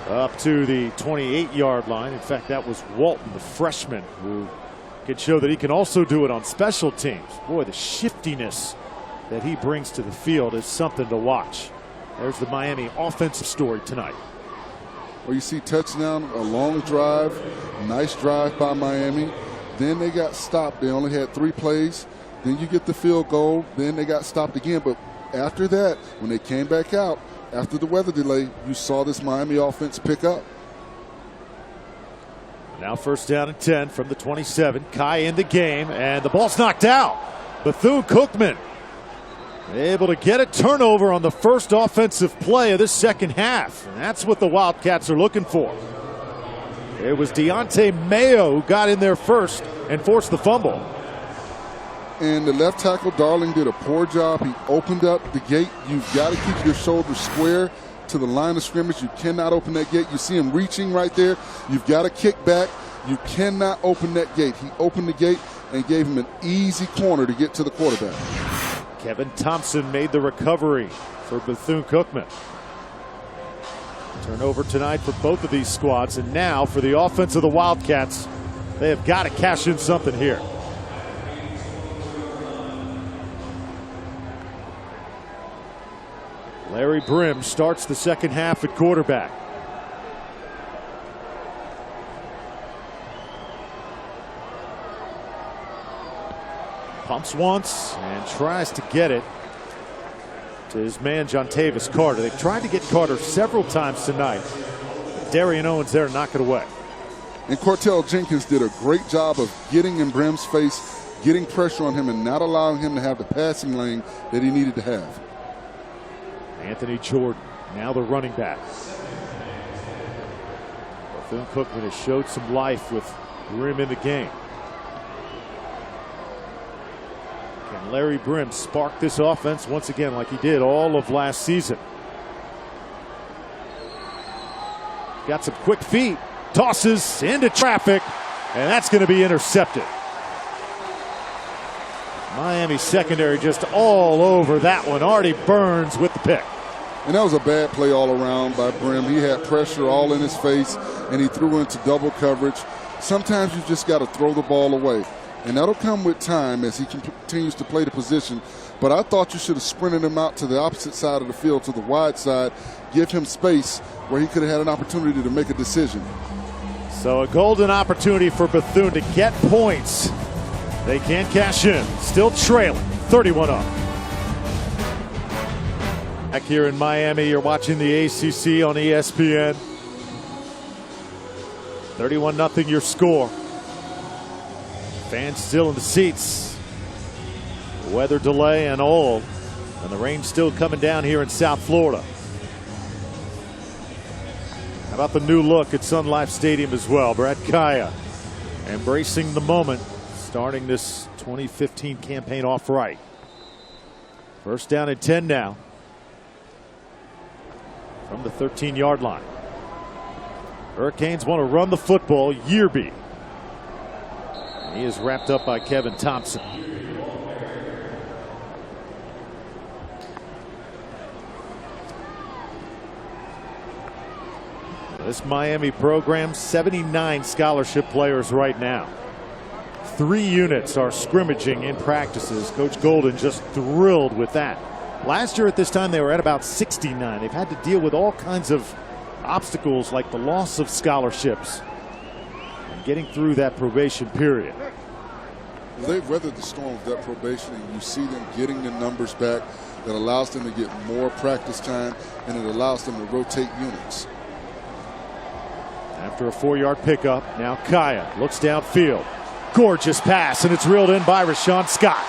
up to the 28-yard line. In fact, that was Walton, the freshman, who can show that he can also do it on special teams. Boy, the shiftiness that he brings to the field is something to watch. There's the Miami offensive story tonight. Well, you see touchdown, a long drive, nice drive by Miami. Then they got stopped. They only had 3 plays. Then you get the field goal. Then they got stopped again. But after that, when they came back out, after the weather delay, you saw this Miami offense pick up. Now first down and 10 from the 27. Kai in the game, and the ball's knocked out. Bethune-Cookman able to get a turnover on the first offensive play of this second half. And that's what the Wildcats are looking for. It was Deontay Mayo who got in there first and forced the fumble. And the left tackle, Darling, did a poor job. He opened up the gate. You've got to keep your shoulders square to the line of scrimmage. You cannot open that gate. You see him reaching right there. You've got to kick back. You cannot open that gate. He opened the gate and gave him an easy corner to get to the quarterback. Kevin Thompson made the recovery for Bethune-Cookman. Turnover tonight for both of these squads. And now for the offense of the Wildcats, they have got to cash in something here. Larry Brim starts the second half at quarterback. Pumps once and tries to get it to his man Jontavis Carter. They've tried to get Carter several times tonight. Darian Owens there to knock it away. And Cortell Jenkins did a great job of getting in Brim's face, getting pressure on him, and not allowing him to have the passing lane that he needed to have. Anthony Jordan, now the running back. Bethune-Cookman has showed some life with Brim in the game. Can Larry Brim spark this offense once again like he did all of last season? Got some quick feet, tosses into traffic, and that's going to be intercepted. Miami secondary just all over that one. Artie Burns with the pick. And that was a bad play all around by Brim. He had pressure all in his face, and he threw into double coverage. Sometimes you just got to throw the ball away. And that'll come with time as he continues to play the position. But I thought you should have sprinted him out to the opposite side of the field, to the wide side, give him space where he could have had an opportunity to make a decision. So a golden opportunity for Bethune to get points. They can't cash in. Still trailing, 31 up. Back here in Miami, you're watching the ACC on ESPN. 31-0 your score. Fans still in the seats. Weather delay and all. And the rain still coming down here in South Florida. How about the new look at Sun Life Stadium as well? Brad Kaya embracing the moment, starting this 2015 campaign off right. First down and 10 now from the 13-yard line. Hurricanes want to run the football. Yearby. He is wrapped up by Kevin Thompson. This Miami program, 79 scholarship players right now. 3 units are scrimmaging in practices. Coach Golden just thrilled with that. Last year at this time they were at about 69. They've had to deal with all kinds of obstacles like the loss of scholarships and getting through that probation period. They've weathered the storm of that probation, and you see them getting the numbers back. That allows them to get more practice time, and it allows them to rotate units. After a 4-yard pickup, now Kaya looks downfield. Gorgeous pass, and it's reeled in by Rashawn Scott.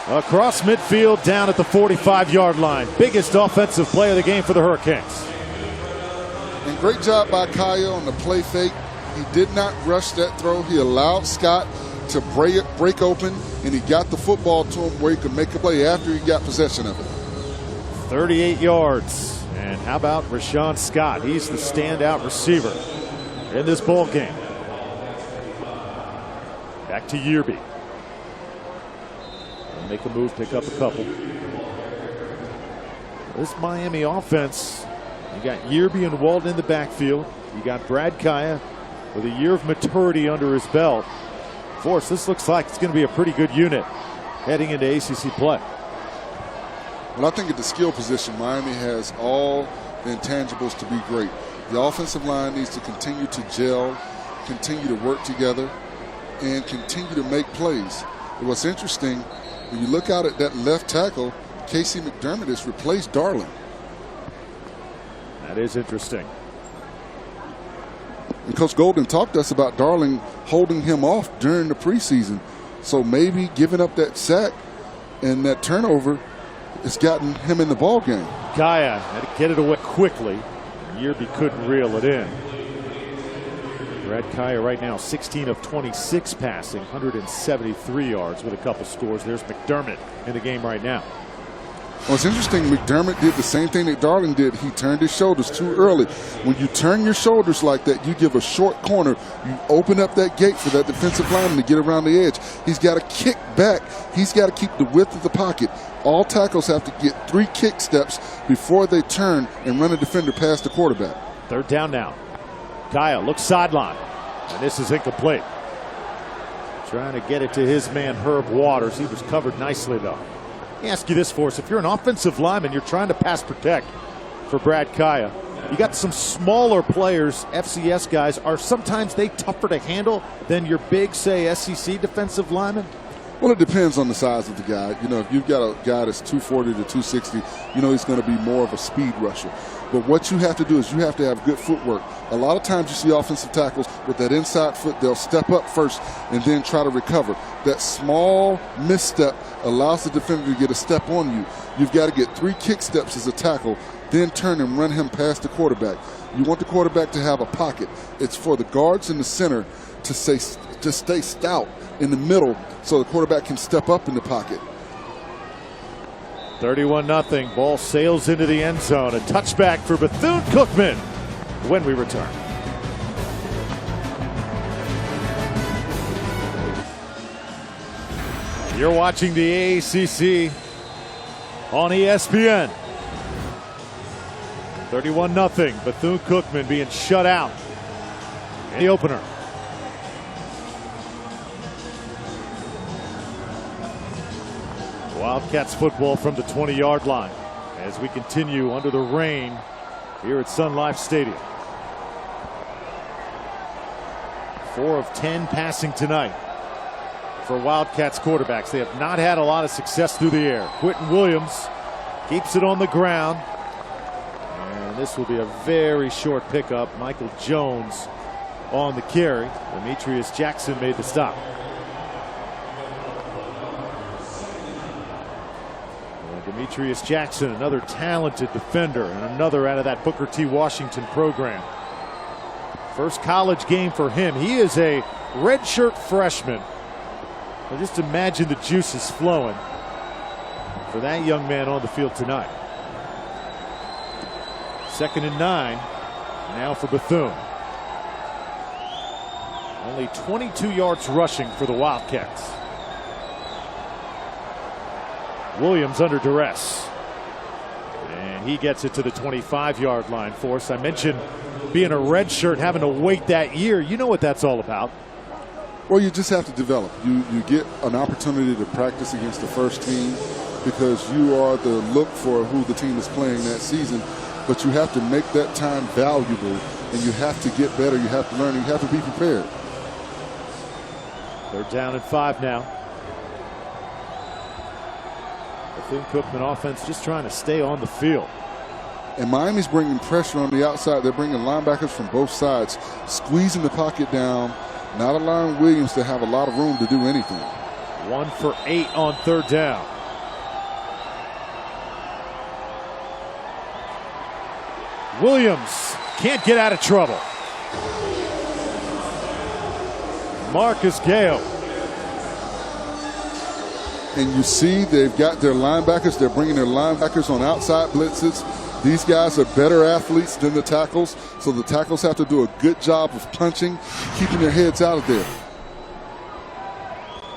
Across midfield, down at the 45-yard line. Biggest offensive play of the game for the Hurricanes. And great job by Kaya on the play fake. He did not rush that throw. He allowed Scott to break open, and he got the football to him where he could make a play after he got possession of it. 38 yards. And how about Rashawn Scott? He's the standout receiver in this ball game. Back to Yearby. Make a move, pick up a couple. This Miami offense, you got Yearby and Walden in the backfield. You got Brad Kaya with a year of maturity under his belt. Force, this looks like it's going to be a pretty good unit heading into ACC play. Well, I think at the skill position, Miami has all the intangibles to be great. The offensive line needs to continue to gel, continue to work together, and continue to make plays. And what's interesting, when you look out at that left tackle, Casey McDermott has replaced Darling. That is interesting. And Coach Golden talked to us about Darling holding him off during the preseason. So maybe giving up that sack and that turnover has gotten him in the ball game. Kaya had to get it away quickly. Yearby couldn't reel it in. Brad Kaya right now 16 of 26 passing, 173 yards with a couple scores. There's McDermott in the game right now. Well, it's interesting. McDermott did the same thing that Darling did. He turned his shoulders too early. When you turn your shoulders like that, you give a short corner. You open up that gate for that defensive lineman to get around the edge. He's got to kick back. He's got to keep the width of the pocket. All tackles have to get 3 kick steps before they turn and run a defender past the quarterback. 3rd down now. Kaya looks sideline, and this is incomplete. Trying to get it to his man, Herb Waters. He was covered nicely, though. Let me ask you this, Forrest. If you're an offensive lineman, you're trying to pass protect for Brad Kaya. You got some smaller players, FCS guys. Are sometimes they tougher to handle than your big, say, SEC defensive linemen? Well, it depends on the size of the guy. You know, if you've got a guy that's 240 to 260, you know he's going to be more of a speed rusher. But what you have to do is you have to have good footwork. A lot of times you see offensive tackles with that inside foot, they'll step up first and then try to recover. That small misstep allows the defender to get a step on you. You've got to get 3 kick steps as a tackle, then turn and run him past the quarterback. You want the quarterback to have a pocket. It's for the guards in the center to stay stout in the middle so the quarterback can step up in the pocket. 31-0. Ball sails into the end zone. A touchback for Bethune-Cookman when we return. You're watching the AACC on ESPN. 31-0. Bethune-Cookman being shut out in the opener. Wildcats football from the 20-yard line as we continue under the rain here at Sun Life Stadium. 4 of 10 passing tonight for Wildcats quarterbacks. They have not had a lot of success through the air. Quentin Williams keeps it on the ground. And this will be a very short pickup. Michael Jones on the carry. Demetrius Jackson made the stop. Demetrius Jackson, another talented defender, and another out of that Booker T. Washington program. First college game for him. He is a redshirt freshman. Well, just imagine the juices flowing for that young man on the field tonight. 2nd and 9 now for Bethune. Only 22 yards rushing for the Wildcats. Williams under duress. And he gets it to the 25-yard line for us. I mentioned being a red shirt, having to wait that year. You know what that's all about. Well, you just have to develop. You get an opportunity to practice against the first team because you are the look for who the team is playing that season. But you have to make that time valuable, and you have to get better. You have to learn. You have to be prepared. 3rd down and 5 now. Bethune-Cookman offense just trying to stay on the field. And Miami's bringing pressure on the outside. They're bringing linebackers from both sides, squeezing the pocket down, not allowing Williams to have a lot of room to do anything. 1 for 8 on 3rd down. Williams can't get out of trouble. Marcus Gale. And you see they've got their linebackers. They're bringing their linebackers on outside blitzes. These guys are better athletes than the tackles, so the tackles have to do a good job of punching, keeping their heads out of there.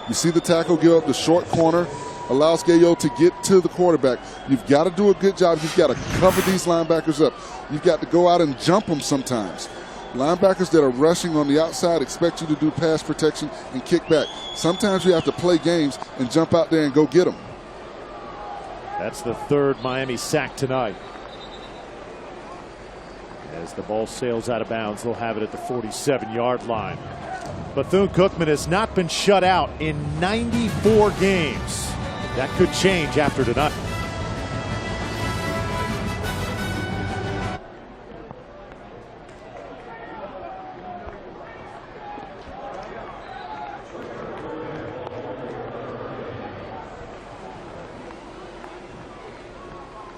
You see the tackle give up the short corner, allows Gayo to get to the quarterback. You've got to do a good job. You've got to cover these linebackers up. You've got to go out and jump them sometimes. Linebackers that are rushing on the outside expect you to do pass protection and kick back. Sometimes you have to play games and jump out there and go get them. That's the 3rd Miami sack tonight. As the ball sails out of bounds, they'll have it at the 47-yard line. Bethune-Cookman has not been shut out in 94 games. That could change after tonight.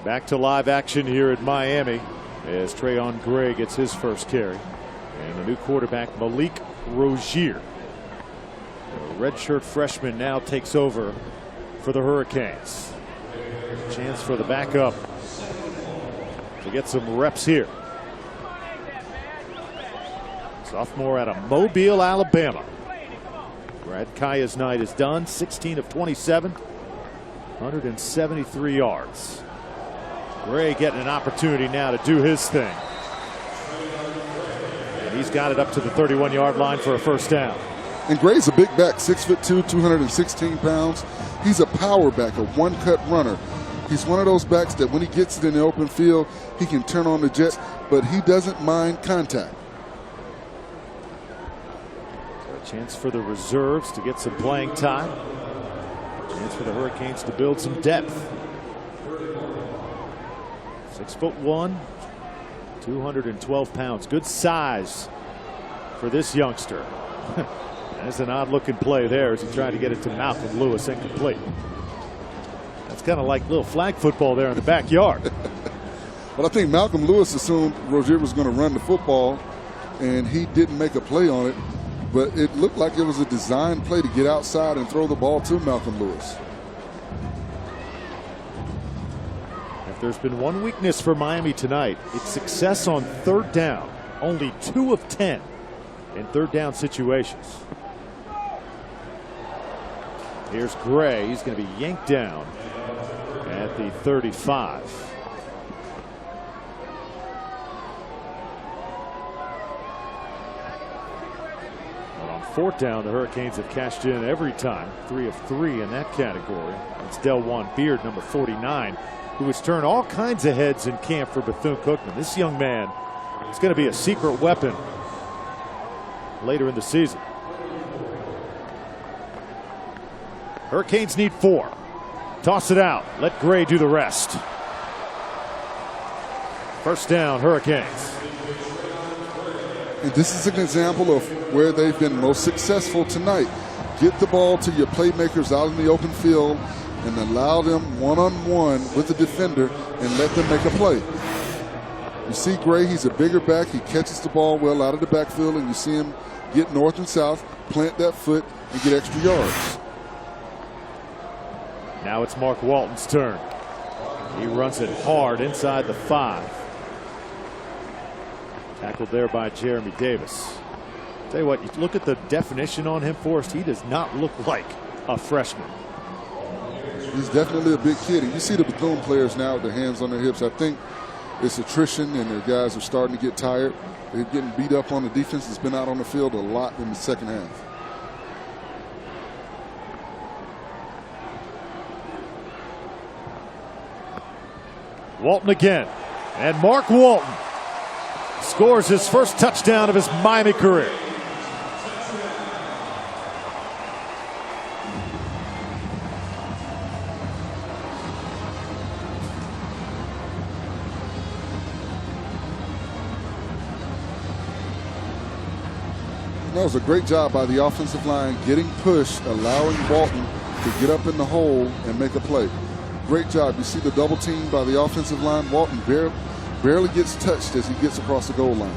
Back to live action here at Miami as Trayon Gray gets his first carry. And the new quarterback, Malik Rozier, the redshirt freshman, now takes over for the Hurricanes. Chance for the backup to get some reps here. Sophomore out of Mobile, Alabama. Brad Kaya's night is done. 16 of 27, 173 yards. Gray getting an opportunity now to do his thing. And he's got it up to the 31-yard line for a first down. And Gray's a big back, 6'2", 216 pounds. He's a power back, a one-cut runner. He's one of those backs that when he gets it in the open field, he can turn on the jets, but he doesn't mind contact. So a chance for the reserves to get some playing time. A chance for the Hurricanes to build some depth. 6'1", 212 pounds. Good size for this youngster. That's an odd-looking play there as he tried to get it to Malcolm Lewis, incomplete. That's kind of like little flag football there in the backyard. But I think Malcolm Lewis assumed Rozier was going to run the football, and he didn't make a play on it. But it looked like it was a design play to get outside and throw the ball to Malcolm Lewis. If there's been one weakness for Miami tonight, it's success on 3rd down. Only 2 of 10 in 3rd down situations. Here's Gray. He's going to be yanked down at the 35. But on 4th down, the Hurricanes have cashed in every time. 3 of 3 in that category. It's Delwan Beard, number 49, who has turned all kinds of heads in camp for Bethune-Cookman. This young man is going to be a secret weapon later in the season. Hurricanes need 4. Toss it out. Let Gray do the rest. First down, Hurricanes. And this is an example of where they've been most successful tonight. Get the ball to your playmakers out in the open field. and allow them one-on-one with the defender and let them make a play. You see Gray, he's a bigger back. He catches the ball well out of the backfield, and you see him get north and south, plant that foot, and get extra yards. Now it's Mark Walton's turn. He runs it hard inside the 5. Tackled there by Jeremy Davis. Tell you what, you look at the definition on him, Forrest, he does not look like a freshman. He's definitely a big kid. And you see the Bethune players now with their hands on their hips. I think it's attrition, and their guys are starting to get tired. They're getting beat up on the defense. It's been out on the field a lot in the second half. Walton again. And Mark Walton scores his first touchdown of his Miami career. That was a great job by the offensive line, getting push, allowing Walton to get up in the hole and make a play. Great job. You see the double team by the offensive line. Walton barely gets touched as he gets across the goal line.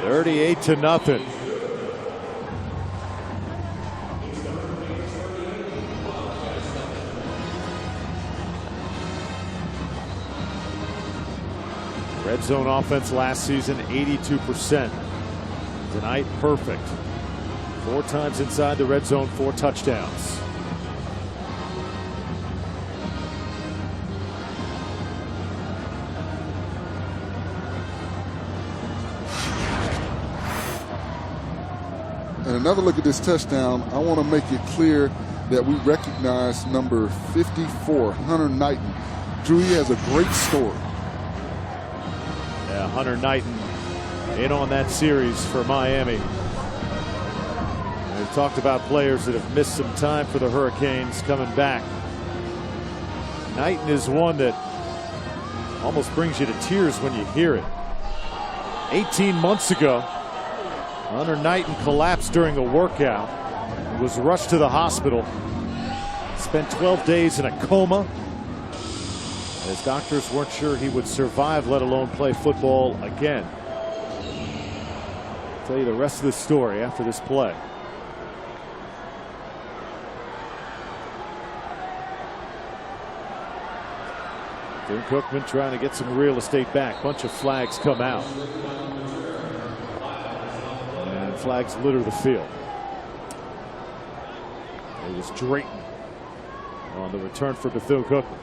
$38-0. Red zone offense last season, 82%. Tonight, perfect. 4 times inside the red zone, 4 touchdowns. And another look at this touchdown, I want to make it clear that we recognize number 54, Hunter Knighton. Drew, he has a great story. Yeah, Hunter Knighton in on that series for Miami. We've talked about players that have missed some time for the Hurricanes coming back. Knighton is one that almost brings you to tears when you hear it. 18 months ago, Hunter Knighton collapsed during a workout, was rushed to the hospital, spent 12 days in a coma, as doctors weren't sure he would survive, let alone play football again. I'll tell you the rest of the story after this play. Bethune-Cookman trying to get some real estate back. Bunch of flags come out. And flags litter the field. It was Drayton on the return for Bethune-Cookman.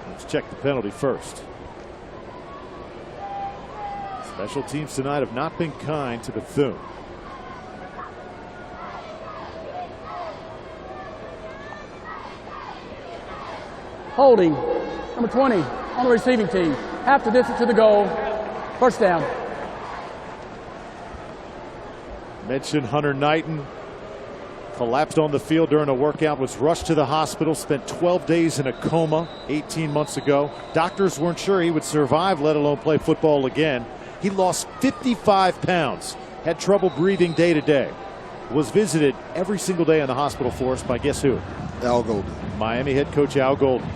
Let's check the penalty first. Special teams tonight have not been kind to Bethune. Holding, number 20 on the receiving team. Half the distance to the goal. First down. Mentioned Hunter Knighton. Collapsed on the field during a workout, was rushed to the hospital, spent 12 days in a coma 18 months ago. Doctors weren't sure he would survive, let alone play football again. He lost 55 pounds, had trouble breathing day to day. Was visited every single day in the hospital for us by guess who? Al Golden. Miami head coach Al Golden.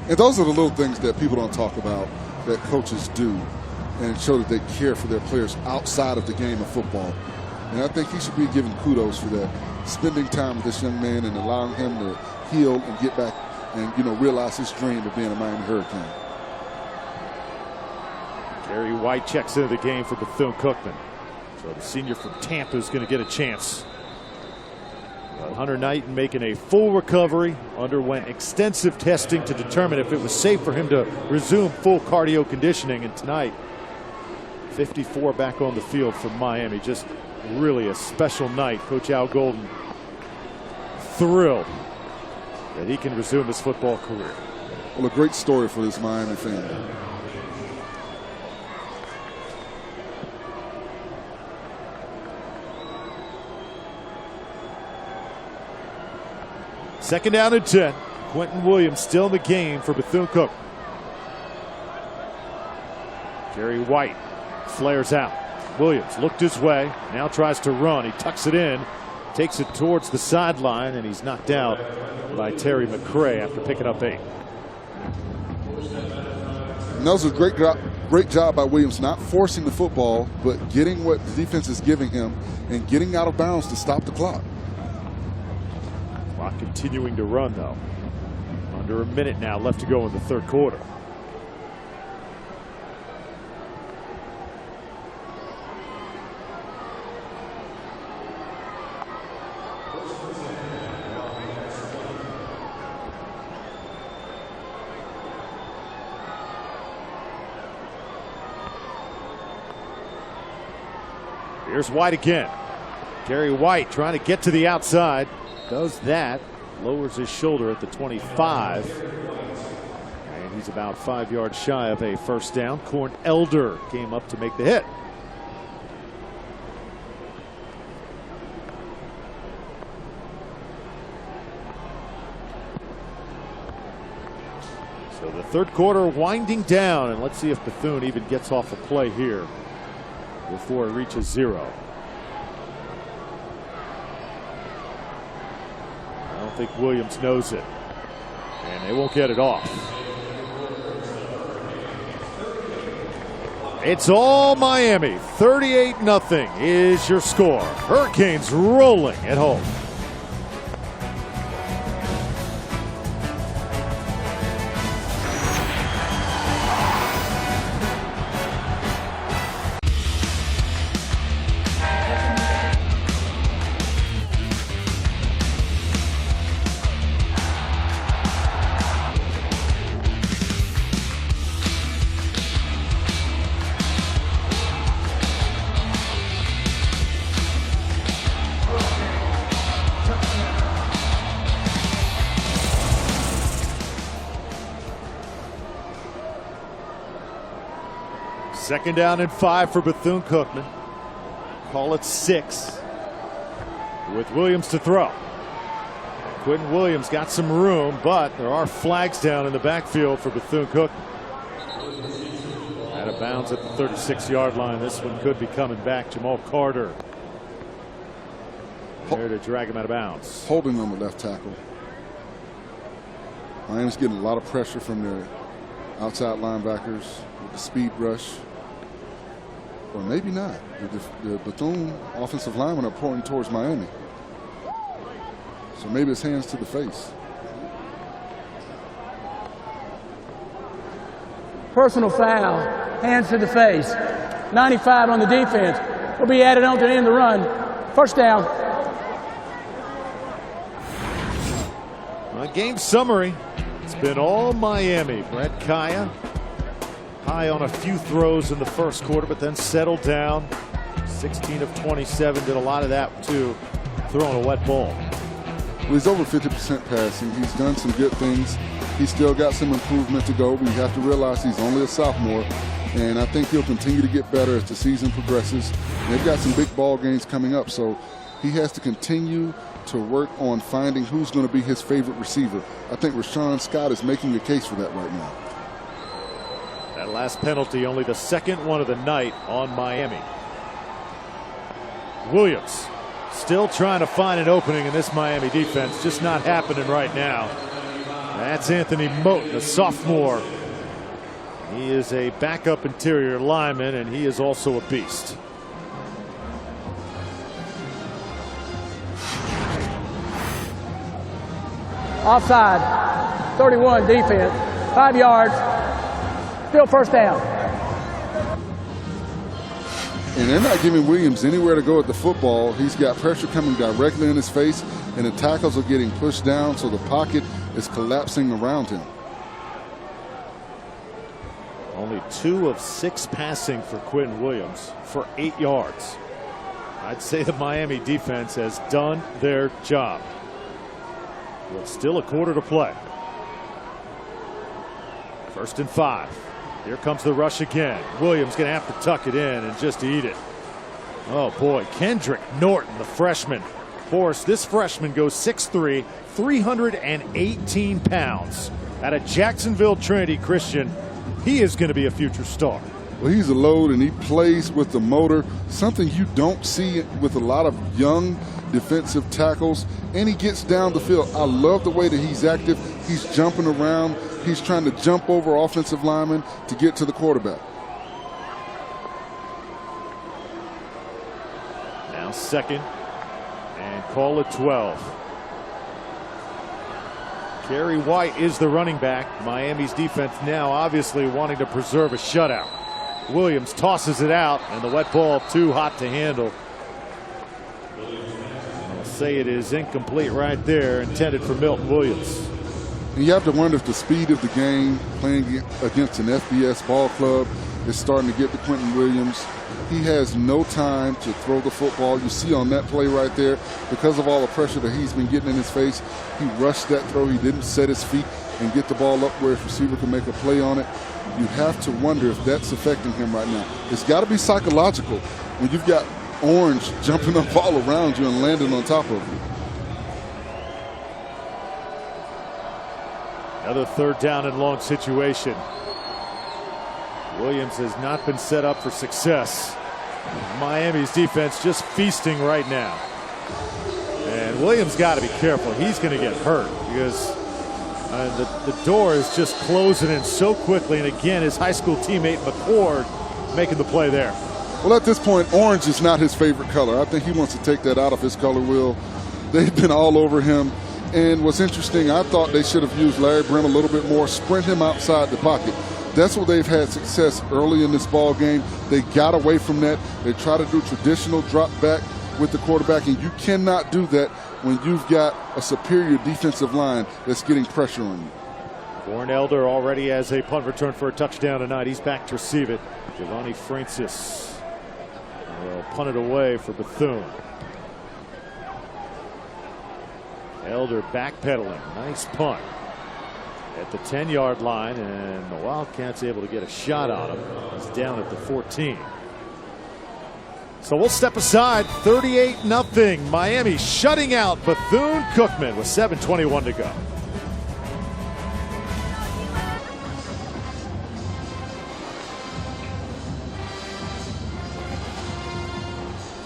And those are the little things that people don't talk about that coaches do and show that they care for their players outside of the game of football. And I think he should be given kudos for that. Spending time with this young man and allowing him to heal and get back and, you know, realize his dream of being a Miami Hurricane. Gary White checks into the game for Bethune-Cookman. So the senior from Tampa is going to get a chance. But Hunter Knighton making a full recovery, underwent extensive testing to determine if it was safe for him to resume full cardio conditioning. And tonight, 54 back on the field for Miami. Just really a special night. Coach Al Golden thrilled that he can resume his football career. Well, a great story for this Miami family. Second down and 10. Quentin Williams still in the game for Bethune-Cookman. Gary White flares out. Williams looked his way, now tries to run. He tucks it in, takes it towards the sideline, and he's knocked out by Terry McCray after picking up 8. And that was a great job by Williams, not forcing the football, but getting what the defense is giving him and getting out of bounds to stop the clock. Clock continuing to run, though. Under a minute now left to go in the third quarter. Here's White again. Gary White trying to get to the outside. Does that. Lowers his shoulder at the 25. And he's about 5 yards shy of a first down. Corn Elder came up to make the hit. So the third quarter winding down, and let's see if Bethune even gets off a play here before it reaches 0. I don't think Williams knows it, and they won't get it off. It's all Miami. 38-0 is your score. Hurricanes rolling at home. Second down and 5 for Bethune-Cookman. Call it 6 with Williams to throw. Quentin Williams got some room, but there are flags down in the backfield for Bethune-Cookman. Out of bounds at the 36-yard line. This one could be coming back. Jamal Carter there to drag him out of bounds. Holding on the left tackle. Miami's getting a lot of pressure from their outside linebackers with the speed rush. Or maybe not. The Bethune offensive linemen are pointing towards Miami. So maybe it's hands to the face. Personal foul, hands to the face. 95 on the defense. Will be added on to the end of the run. First down. Game summary. It's been all Miami. Brett Kaya high on a few throws in the first quarter, but then settled down. 16 of 27, did a lot of that too, throwing a wet ball. Well, he's over 50% passing. He's done some good things. He's still got some improvement to go. We have to realize he's only a sophomore, and I think he'll continue to get better as the season progresses. And they've got some big ball games coming up, so he has to continue to work on finding who's going to be his favorite receiver. I think Rashawn Scott is making a case for that right now. That last penalty, only the second one of the night on Miami. Williams still trying to find an opening in this Miami defense, just not happening right now. That's Anthony Moten, a sophomore. He is a backup interior lineman, and he is also a beast. Offside, 31 defense, 5 yards, still first down. And they're not giving Williams anywhere to go at the football. He's got pressure coming directly in his face, and the tackles are getting pushed down, so the pocket is collapsing around him. Only 2 of 6 passing for Quentin Williams for 8 yards. I'd say the Miami defense has done their job. With still a quarter to play. 1st and 5. Here comes the rush again. Williams going to have to tuck it in and just eat it. Oh boy, Kendrick Norton, the freshman, Forrest, this freshman goes 6'3", 318 pounds. Out of Jacksonville Trinity Christian, he is going to be a future star. Well, he's a load, and he plays with the motor, something you don't see with a lot of young defensive tackles, and he gets down the field. I love the way that he's active. He's jumping around. He's trying to jump over offensive linemen to get to the quarterback. Now second, and call it 12. Kerry White is the running back. Miami's defense now obviously wanting to preserve a shutout. Williams tosses it out, and the wet ball too hot to handle. I'll say it is incomplete right there, intended for Milton Williams. And you have to wonder if the speed of the game, playing against an FBS ball club, is starting to get to Quentin Williams. He has no time to throw the football. You see on that play right there, because of all the pressure that he's been getting in his face, he rushed that throw. He didn't set his feet and get the ball up where his receiver can make a play on it. You have to wonder if that's affecting him right now. It's got to be psychological when you've got Orange jumping up all around you and landing on top of you. Another third down and long situation. Williams has not been set up for success. Miami's defense just feasting right now. And Williams got to be careful. He's going to get hurt because the door is just closing in so quickly. And again, his high school teammate McCord making the play there. Well, at this point, orange is not his favorite color. I think he wants to take that out of his color wheel. They've been all over him. And what's interesting, I thought they should have used Larry Brim a little bit more, sprint him outside the pocket. That's where they've had success early in this ball game. They got away from that. They try to do traditional drop back with the quarterback, and you cannot do that when you've got a superior defensive line that's getting pressure on you. Warren Elder already has a punt return for a touchdown tonight. He's back to receive it. Giovanni Francis will punt it away for Bethune. Elder backpedaling. Nice punt at the 10-yard line, and the Wildcats able to get a shot on him. He's down at the 14. So we'll step aside. 38-0. Miami shutting out Bethune-Cookman with 7:21 to go.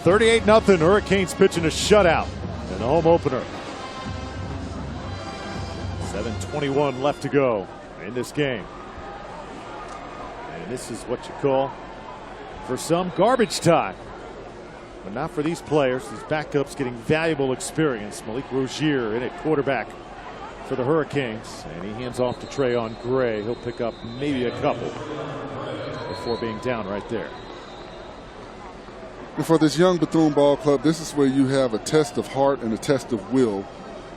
$38-0. Hurricanes pitching a shutout in the home opener. 7:21 left to go in this game. And this is what you call, for some, garbage time. But not for these players. These backups getting valuable experience. Malik Rozier in at quarterback for the Hurricanes. And he hands off to Trayon Gray. He'll pick up maybe a couple before being down right there. And for this young Bethune ball club, this is where you have a test of heart and a test of will.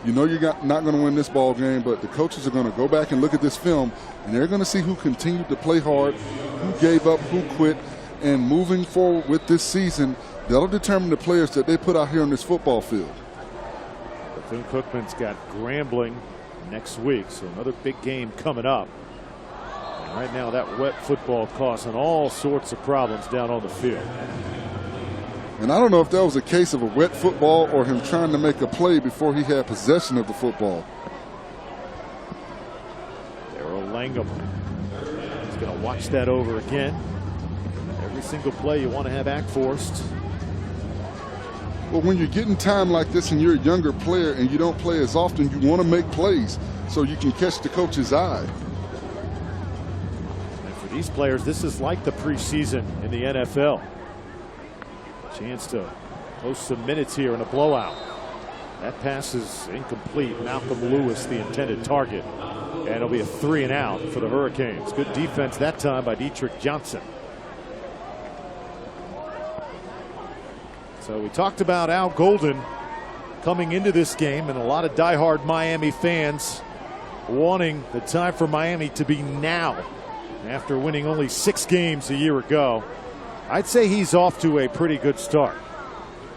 You know you're not going to win this ball game, but the coaches are going to go back and look at this film, and they're going to see who continued to play hard, who gave up, who quit. And moving forward with this season, that'll determine the players that they put out here on this football field. Bethune-Cookman's got Grambling next week, so another big game coming up. And right now, that wet football causing all sorts of problems down on the field. And I don't know if that was a case of a wet football or him trying to make a play before he had possession of the football. Darrell Langham is going to watch that over again. Every single play you want to have act forced. Well, when you're getting time like this and you're a younger player and you don't play as often, you want to make plays so you can catch the coach's eye. And for these players, this is like the preseason in the NFL. Chance to post some minutes here in a blowout. That pass is incomplete. Malcolm Lewis, the intended target. And it'll be a 3-and-out for the Hurricanes. Good defense that time by Dietrich Johnson. So we talked about Al Golden coming into this game, and a lot of diehard Miami fans wanting the time for Miami to be now after winning only 6 games a year ago. I'd say he's off to a pretty good start.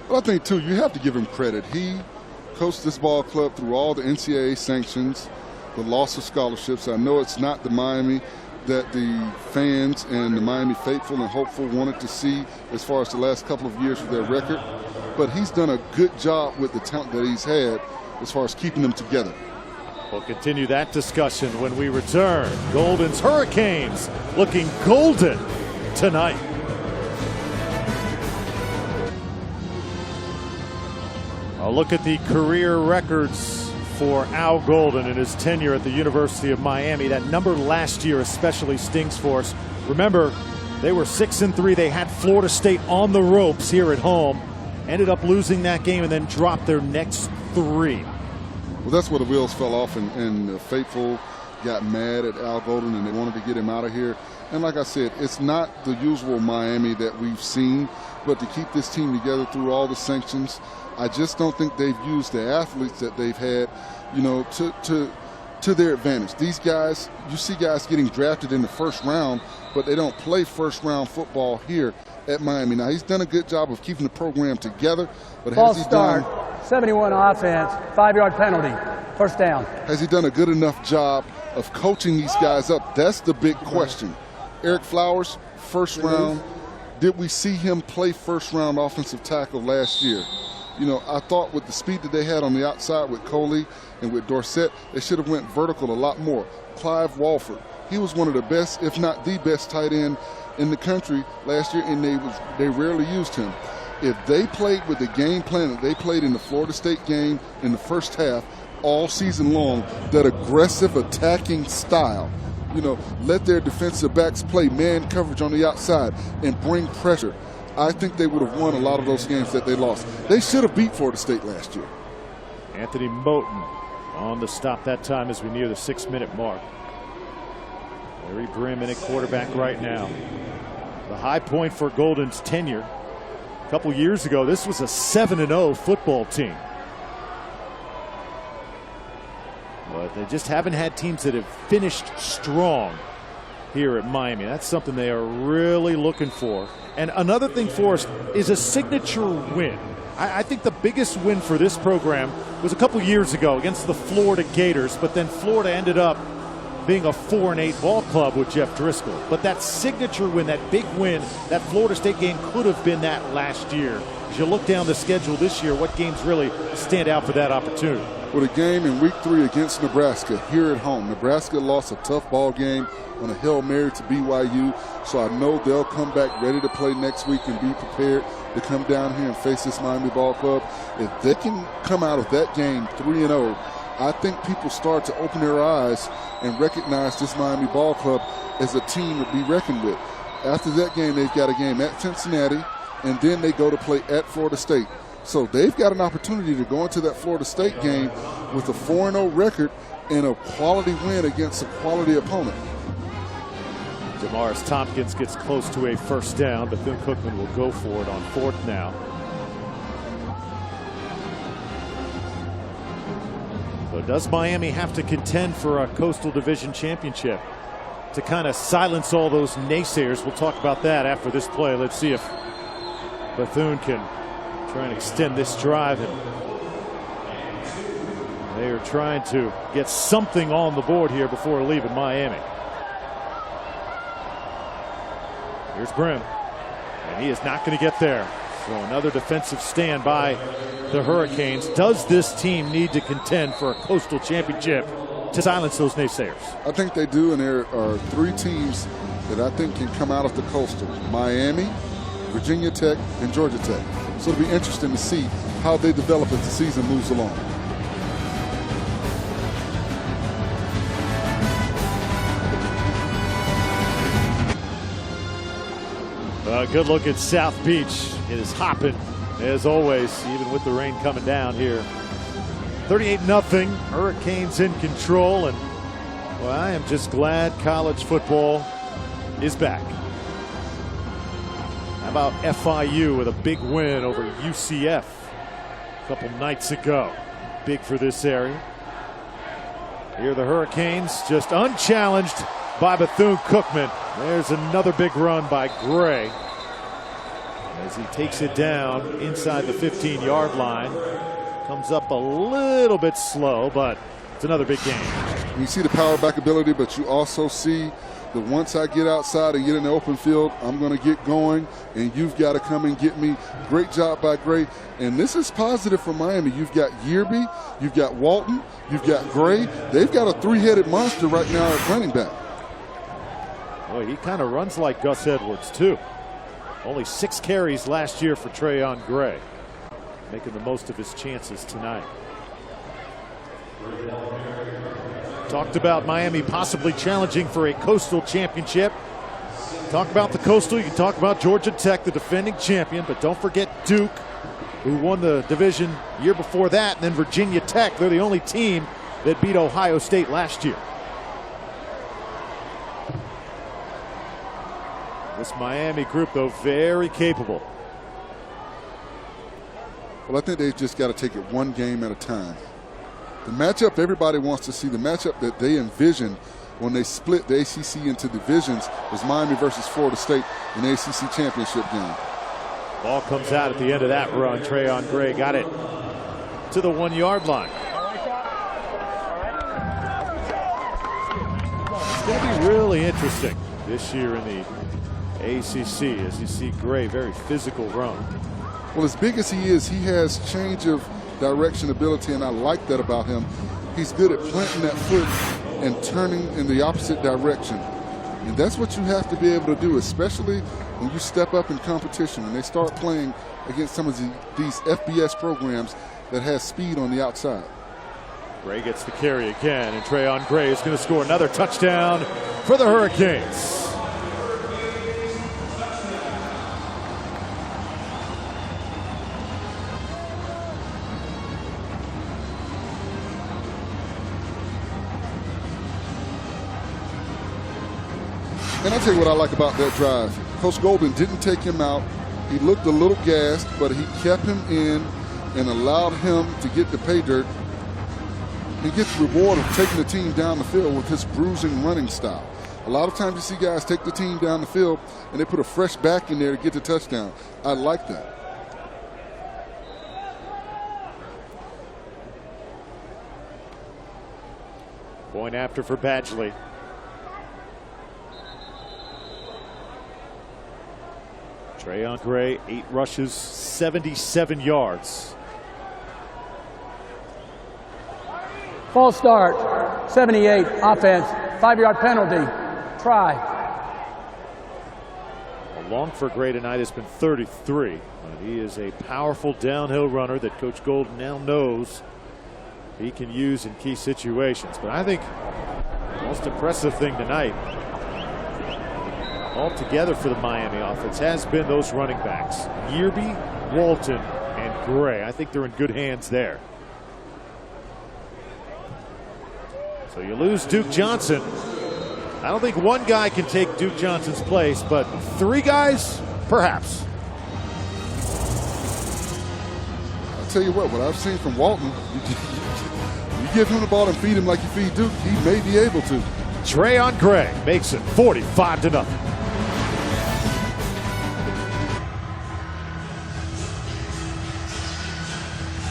Well, I think, too, you have to give him credit. He coached this ball club through all the NCAA sanctions, the loss of scholarships. I know it's not the Miami that the fans and the Miami faithful and hopeful wanted to see as far as the last couple of years of their record. but he's done a good job with the talent that he's had as far as keeping them together. We'll continue that discussion when we return. Golden's Hurricanes looking golden tonight. A look at the career records for Al Golden in his tenure at the University of Miami. That number last year especially stings for us. Remember, they were 6-3. They had Florida State on the ropes here at home. Ended up losing that game and then dropped their next 3. Well, that's where the wheels fell off, and the faithful got mad at Al Golden, and they wanted to get him out of here. And like I said, it's not the usual Miami that we've seen, but to keep this team together through all the sanctions, I just don't think they've used the athletes that they've had, you know, to their advantage. These guys, you see guys getting drafted in the first round, but they don't play first-round football here at Miami. Now, he's done a good job of keeping the program together, but has he done 71 offense, 5-yard penalty, first down. Has he done a good enough job of coaching these guys up? That's the big question. Eric Flowers, first round. Did we see him play first round offensive tackle last year? You know, I thought with the speed that they had on the outside with Coley and with Dorsett, they should have went vertical a lot more. Clive Walford, he was one of the best, if not the best tight end in the country last year, and they rarely used him. If they played with the game plan that they played in the Florida State game in the first half all season long, that aggressive attacking style, you know, let their defensive backs play man coverage on the outside and bring pressure, I think they would have won a lot of those games that they lost. They should have beat Florida State last year. Anthony Moten on the stop that time as we near the 6-minute mark. Larry Brim in at quarterback right now. The high point for Golden's tenure. A couple years ago, this was a 7-0 football team. But they just haven't had teams that have finished strong here at Miami. That's something they are really looking for. And another thing for us is a signature win. I think the biggest win for this program was a couple years ago against the Florida Gators, but then Florida ended up being a 4-8 ball club with Jeff Driscoll. But that signature win, that big win, that Florida State game could have been that last year. As you look down the schedule this year, what games really stand out for that opportunity? With a game in week 3 against Nebraska here at home. Nebraska lost a tough ball game on a Hail Mary to BYU, so I know they'll come back ready to play next week and be prepared to come down here and face this Miami ball club. If they can come out of that game 3-0, I think people start to open their eyes and recognize this Miami ball club as a team to be reckoned with. After that game, they've got a game at Cincinnati, and then they go to play at Florida State. So they've got an opportunity to go into that Florida State game with a 4-0 record and a quality win against a quality opponent. Damaris Tompkins gets close to a first down. Bethune-Cookman will go for it on 4th now. So does Miami have to contend for a Coastal Division championship to kind of silence all those naysayers? We'll talk about that after this play. Let's see if Bethune can try and extend this drive. And they are trying to get something on the board here before leaving Miami. Here's Brim, and he is not going to get there. So another defensive stand by the Hurricanes. Does this team need to contend for a Coastal championship to silence those naysayers? I think they do, and there are 3 teams that I think can come out of the Coastal: Miami, Virginia Tech, and Georgia Tech. So it'll be interesting to see how they develop as the season moves along. Good look at South Beach. It is hopping, as always, even with the rain coming down here. 38-0, Hurricanes in control, and well, I am just glad college football is back. How about FIU with a big win over UCF a couple nights ago? Big for this area. Here the Hurricanes just unchallenged by Bethune-Cookman. There's another big run by Gray as he takes it down inside the 15-yard line. Comes up a little bit slow, but it's another big game. You see the power back ability, but you also see that once I get outside and get in the open field, I'm going to get going, and you've got to come and get me. Great job by Gray. And this is positive for Miami. You've got Yearby, you've got Walton, you've got Gray. They've got a three-headed monster right now at running back. Well, he kind of runs like Gus Edwards, too. Only 6 carries last year for Trayon Gray. Making the most of his chances tonight. Talked about Miami possibly challenging for a Coastal championship. Talk about the Coastal, you can talk about Georgia Tech, the defending champion, but don't forget Duke, who won the division year before that, and then Virginia Tech. They're the only team that beat Ohio State last year. This Miami group, though, very capable. Well, I think they've just got to take it one game at a time. The matchup everybody wants to see, the matchup that they envisioned when they split the ACC into divisions, was Miami versus Florida State in the ACC championship game. Ball comes out at the end of that run. Trayon Gray got it to the 1-yard line. It's going to be really interesting this year in the ACC as you see Gray, very physical run. Well, as big as he is, he has change of direction ability, and I like that about him. He's good at planting that foot and turning in the opposite direction. And that's what you have to be able to do, especially when you step up in competition and they start playing against some of these FBS programs that has speed on the outside. Gray gets the carry again, and Trayon Gray is going to score another touchdown for the Hurricanes. And I'll tell you what I like about that drive. Coach Golden didn't take him out. He looked a little gassed, but he kept him in and allowed him to get the pay dirt and get the reward of taking the team down the field with his bruising running style. A lot of times you see guys take the team down the field and they put a fresh back in there to get the touchdown. I like that. Point after for Badgley. Trayon Gray, 8 rushes, 77 yards. False start, 78, offense, 5-yard penalty, try. The long for Gray tonight has been 33. He is a powerful downhill runner that Coach Golden now knows he can use in key situations. But I think the most impressive thing tonight altogether for the Miami offense has been those running backs, Yearby, Walton, and Gray. I think they're in good hands there. So you lose Duke Johnson. I don't think one guy can take Duke Johnson's place, but 3 guys, perhaps. I'll tell you what I've seen from Walton, you give him the ball and feed him like you feed Duke, he may be able to. Trayon Gray makes it 45-0.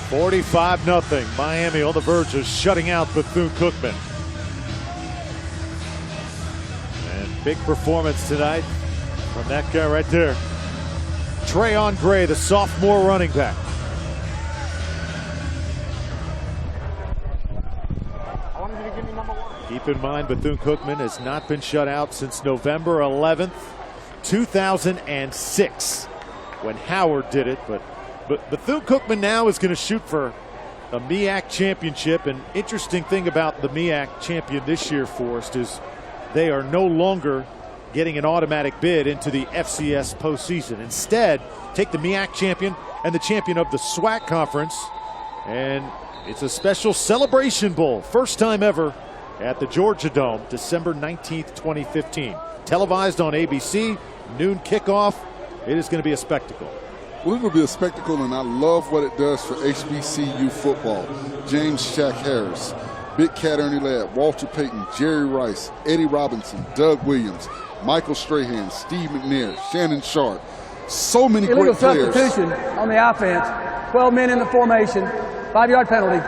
$45-0. Miami on the verge of shutting out Bethune-Cookman. And big performance tonight from that guy right there. Trayon Gray, the sophomore running back. Keep in mind, Bethune-Cookman has not been shut out since November 11th, 2006, when Howard did it. But Bethune-Cookman now is going to shoot for a MEAC championship. And interesting thing about the MEAC champion this year, Forrest, is they are no longer getting an automatic bid into the FCS postseason. Instead, take the MEAC champion and the champion of the SWAC conference, and it's a special celebration bowl. First time ever at the Georgia Dome, December 19th, 2015. Televised on ABC, noon kickoff. It is going to be a spectacle. Well, it will be a spectacle, and I love what it does for HBCU football. James Shaq Harris, Big Cat Ernie Ladd, Walter Payton, Jerry Rice, Eddie Robinson, Doug Williams, Michael Strahan, Steve McNair, Shannon Sharp. So many Illegal great players. Substitution on the offense. 12 men in the formation. 5-yard penalty.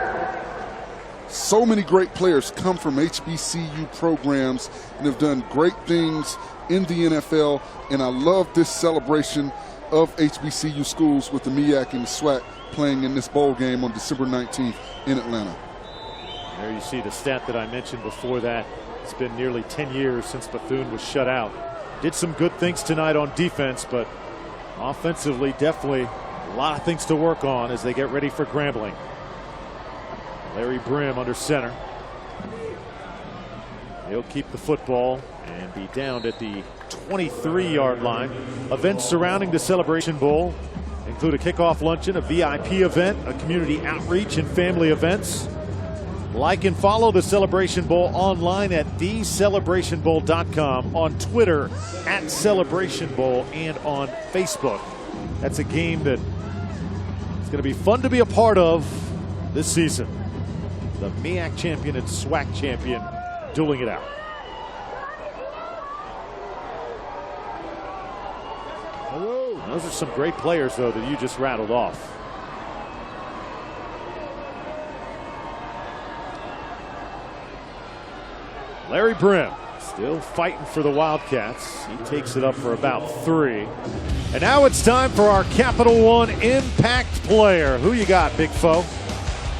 So many great players come from HBCU programs and have done great things in the NFL, and I love this celebration of HBCU schools with the MEAC and the SWAC playing in this bowl game on December 19th in Atlanta. There you see the stat that I mentioned before that. It's been nearly 10 years since Bethune was shut out. Did some good things tonight on defense, but offensively, definitely a lot of things to work on as they get ready for Grambling. Larry Brim under center. He'll keep the football and be down at the 23-yard line. Events surrounding the Celebration Bowl include a kickoff luncheon, a VIP event, a community outreach, and family events. Like and follow the Celebration Bowl online at thecelebrationbowl.com, on Twitter at Celebration Bowl, and on Facebook. That's a game that is going to be fun to be a part of this season. The MEAC champion and SWAC champion dueling it out. Those are some great players, though, that you just rattled off. Larry Brim still fighting for the Wildcats. He takes it up for about 3. And now it's time for our Capital One Impact Player. Who you got, Big Foe?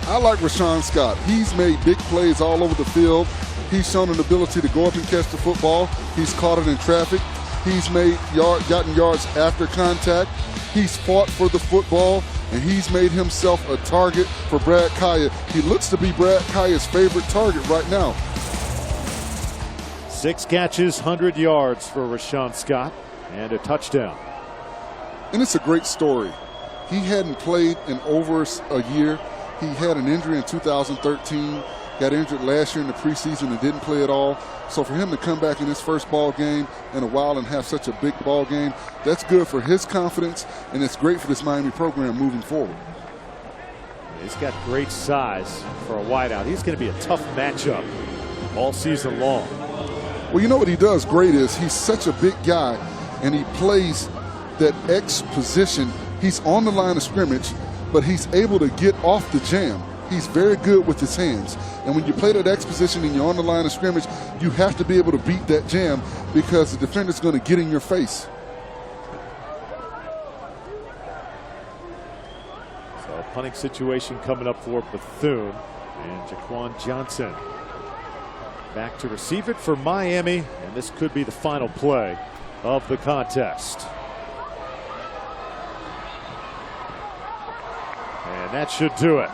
I like Rashawn Scott. He's made big plays all over the field. He's shown an ability to go up and catch the football. He's caught it in traffic. He's gotten yards after contact. He's fought for the football, and he's made himself a target for Brad Kaya. He looks to be Brad Kaya's favorite target right now. 6 catches, 100 yards for Rashawn Scott, and a touchdown. And it's a great story. He hadn't played in over a year. He had an injury in 2013, got injured last year in the preseason and didn't play at all. So for him to come back in his first ball game in a while and have such a big ball game, that's good for his confidence, and it's great for this Miami program moving forward. He's got great size for a wideout. He's going to be a tough matchup all season long. Well, you know what he does great is he's such a big guy, and he plays that X position. He's on the line of scrimmage, but he's able to get off the jam. He's very good with his hands. And when you play that X position and you're on the line of scrimmage, you have to be able to beat that jam because the defender's going to get in your face. So a punting situation coming up for Bethune, and Jaquan Johnson back to receive it for Miami, and this could be the final play of the contest. And that should do it.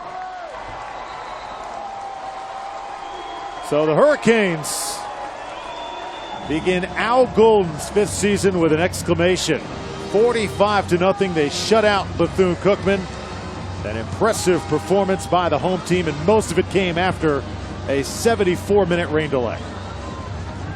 So the Hurricanes begin Al Golden's 5th season with an exclamation. 45-0, they shut out Bethune-Cookman. An impressive performance by the home team, and most of it came after a 74-minute rain delay.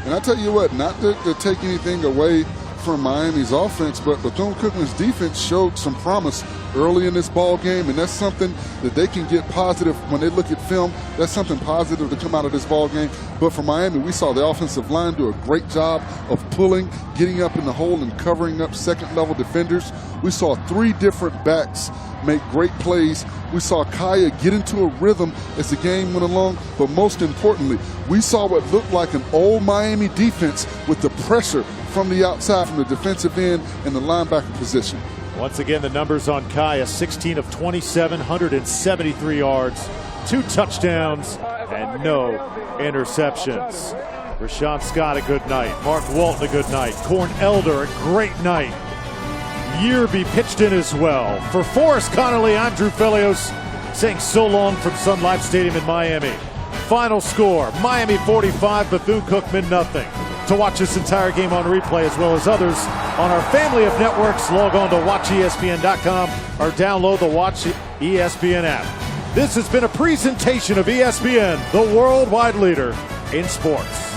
And I tell you what, not to take anything away from Miami's offense, but Bethune-Cookman's defense showed some promise early in this ball game, and that's something that they can get positive when they look at film. That's something positive to come out of this ball game. But for Miami, we saw the offensive line do a great job of pulling, getting up in the hole, and covering up second-level defenders. We saw 3 different backs make great plays. We saw Kaya get into a rhythm as the game went along, but most importantly, we saw what looked like an old Miami defense with the pressure from the outside, from the defensive end and the linebacker position. Once again, the numbers on Kaya: 16 of 27, 173 yards, 2 touchdowns, and no interceptions. Rashawn Scott, a good night. Mark Walton, a good night. Corn Elder, a great night. Yearby pitched in as well. For Forrest Connolly, I'm Drew Felios, saying so long from Sun Life Stadium in Miami. Final score, Miami 45, Bethune-Cookman nothing. To watch this entire game on replay as well as others on our family of networks, log on to watchespn.com or download the Watch ESPN app. This has been a presentation of ESPN, the worldwide leader in sports.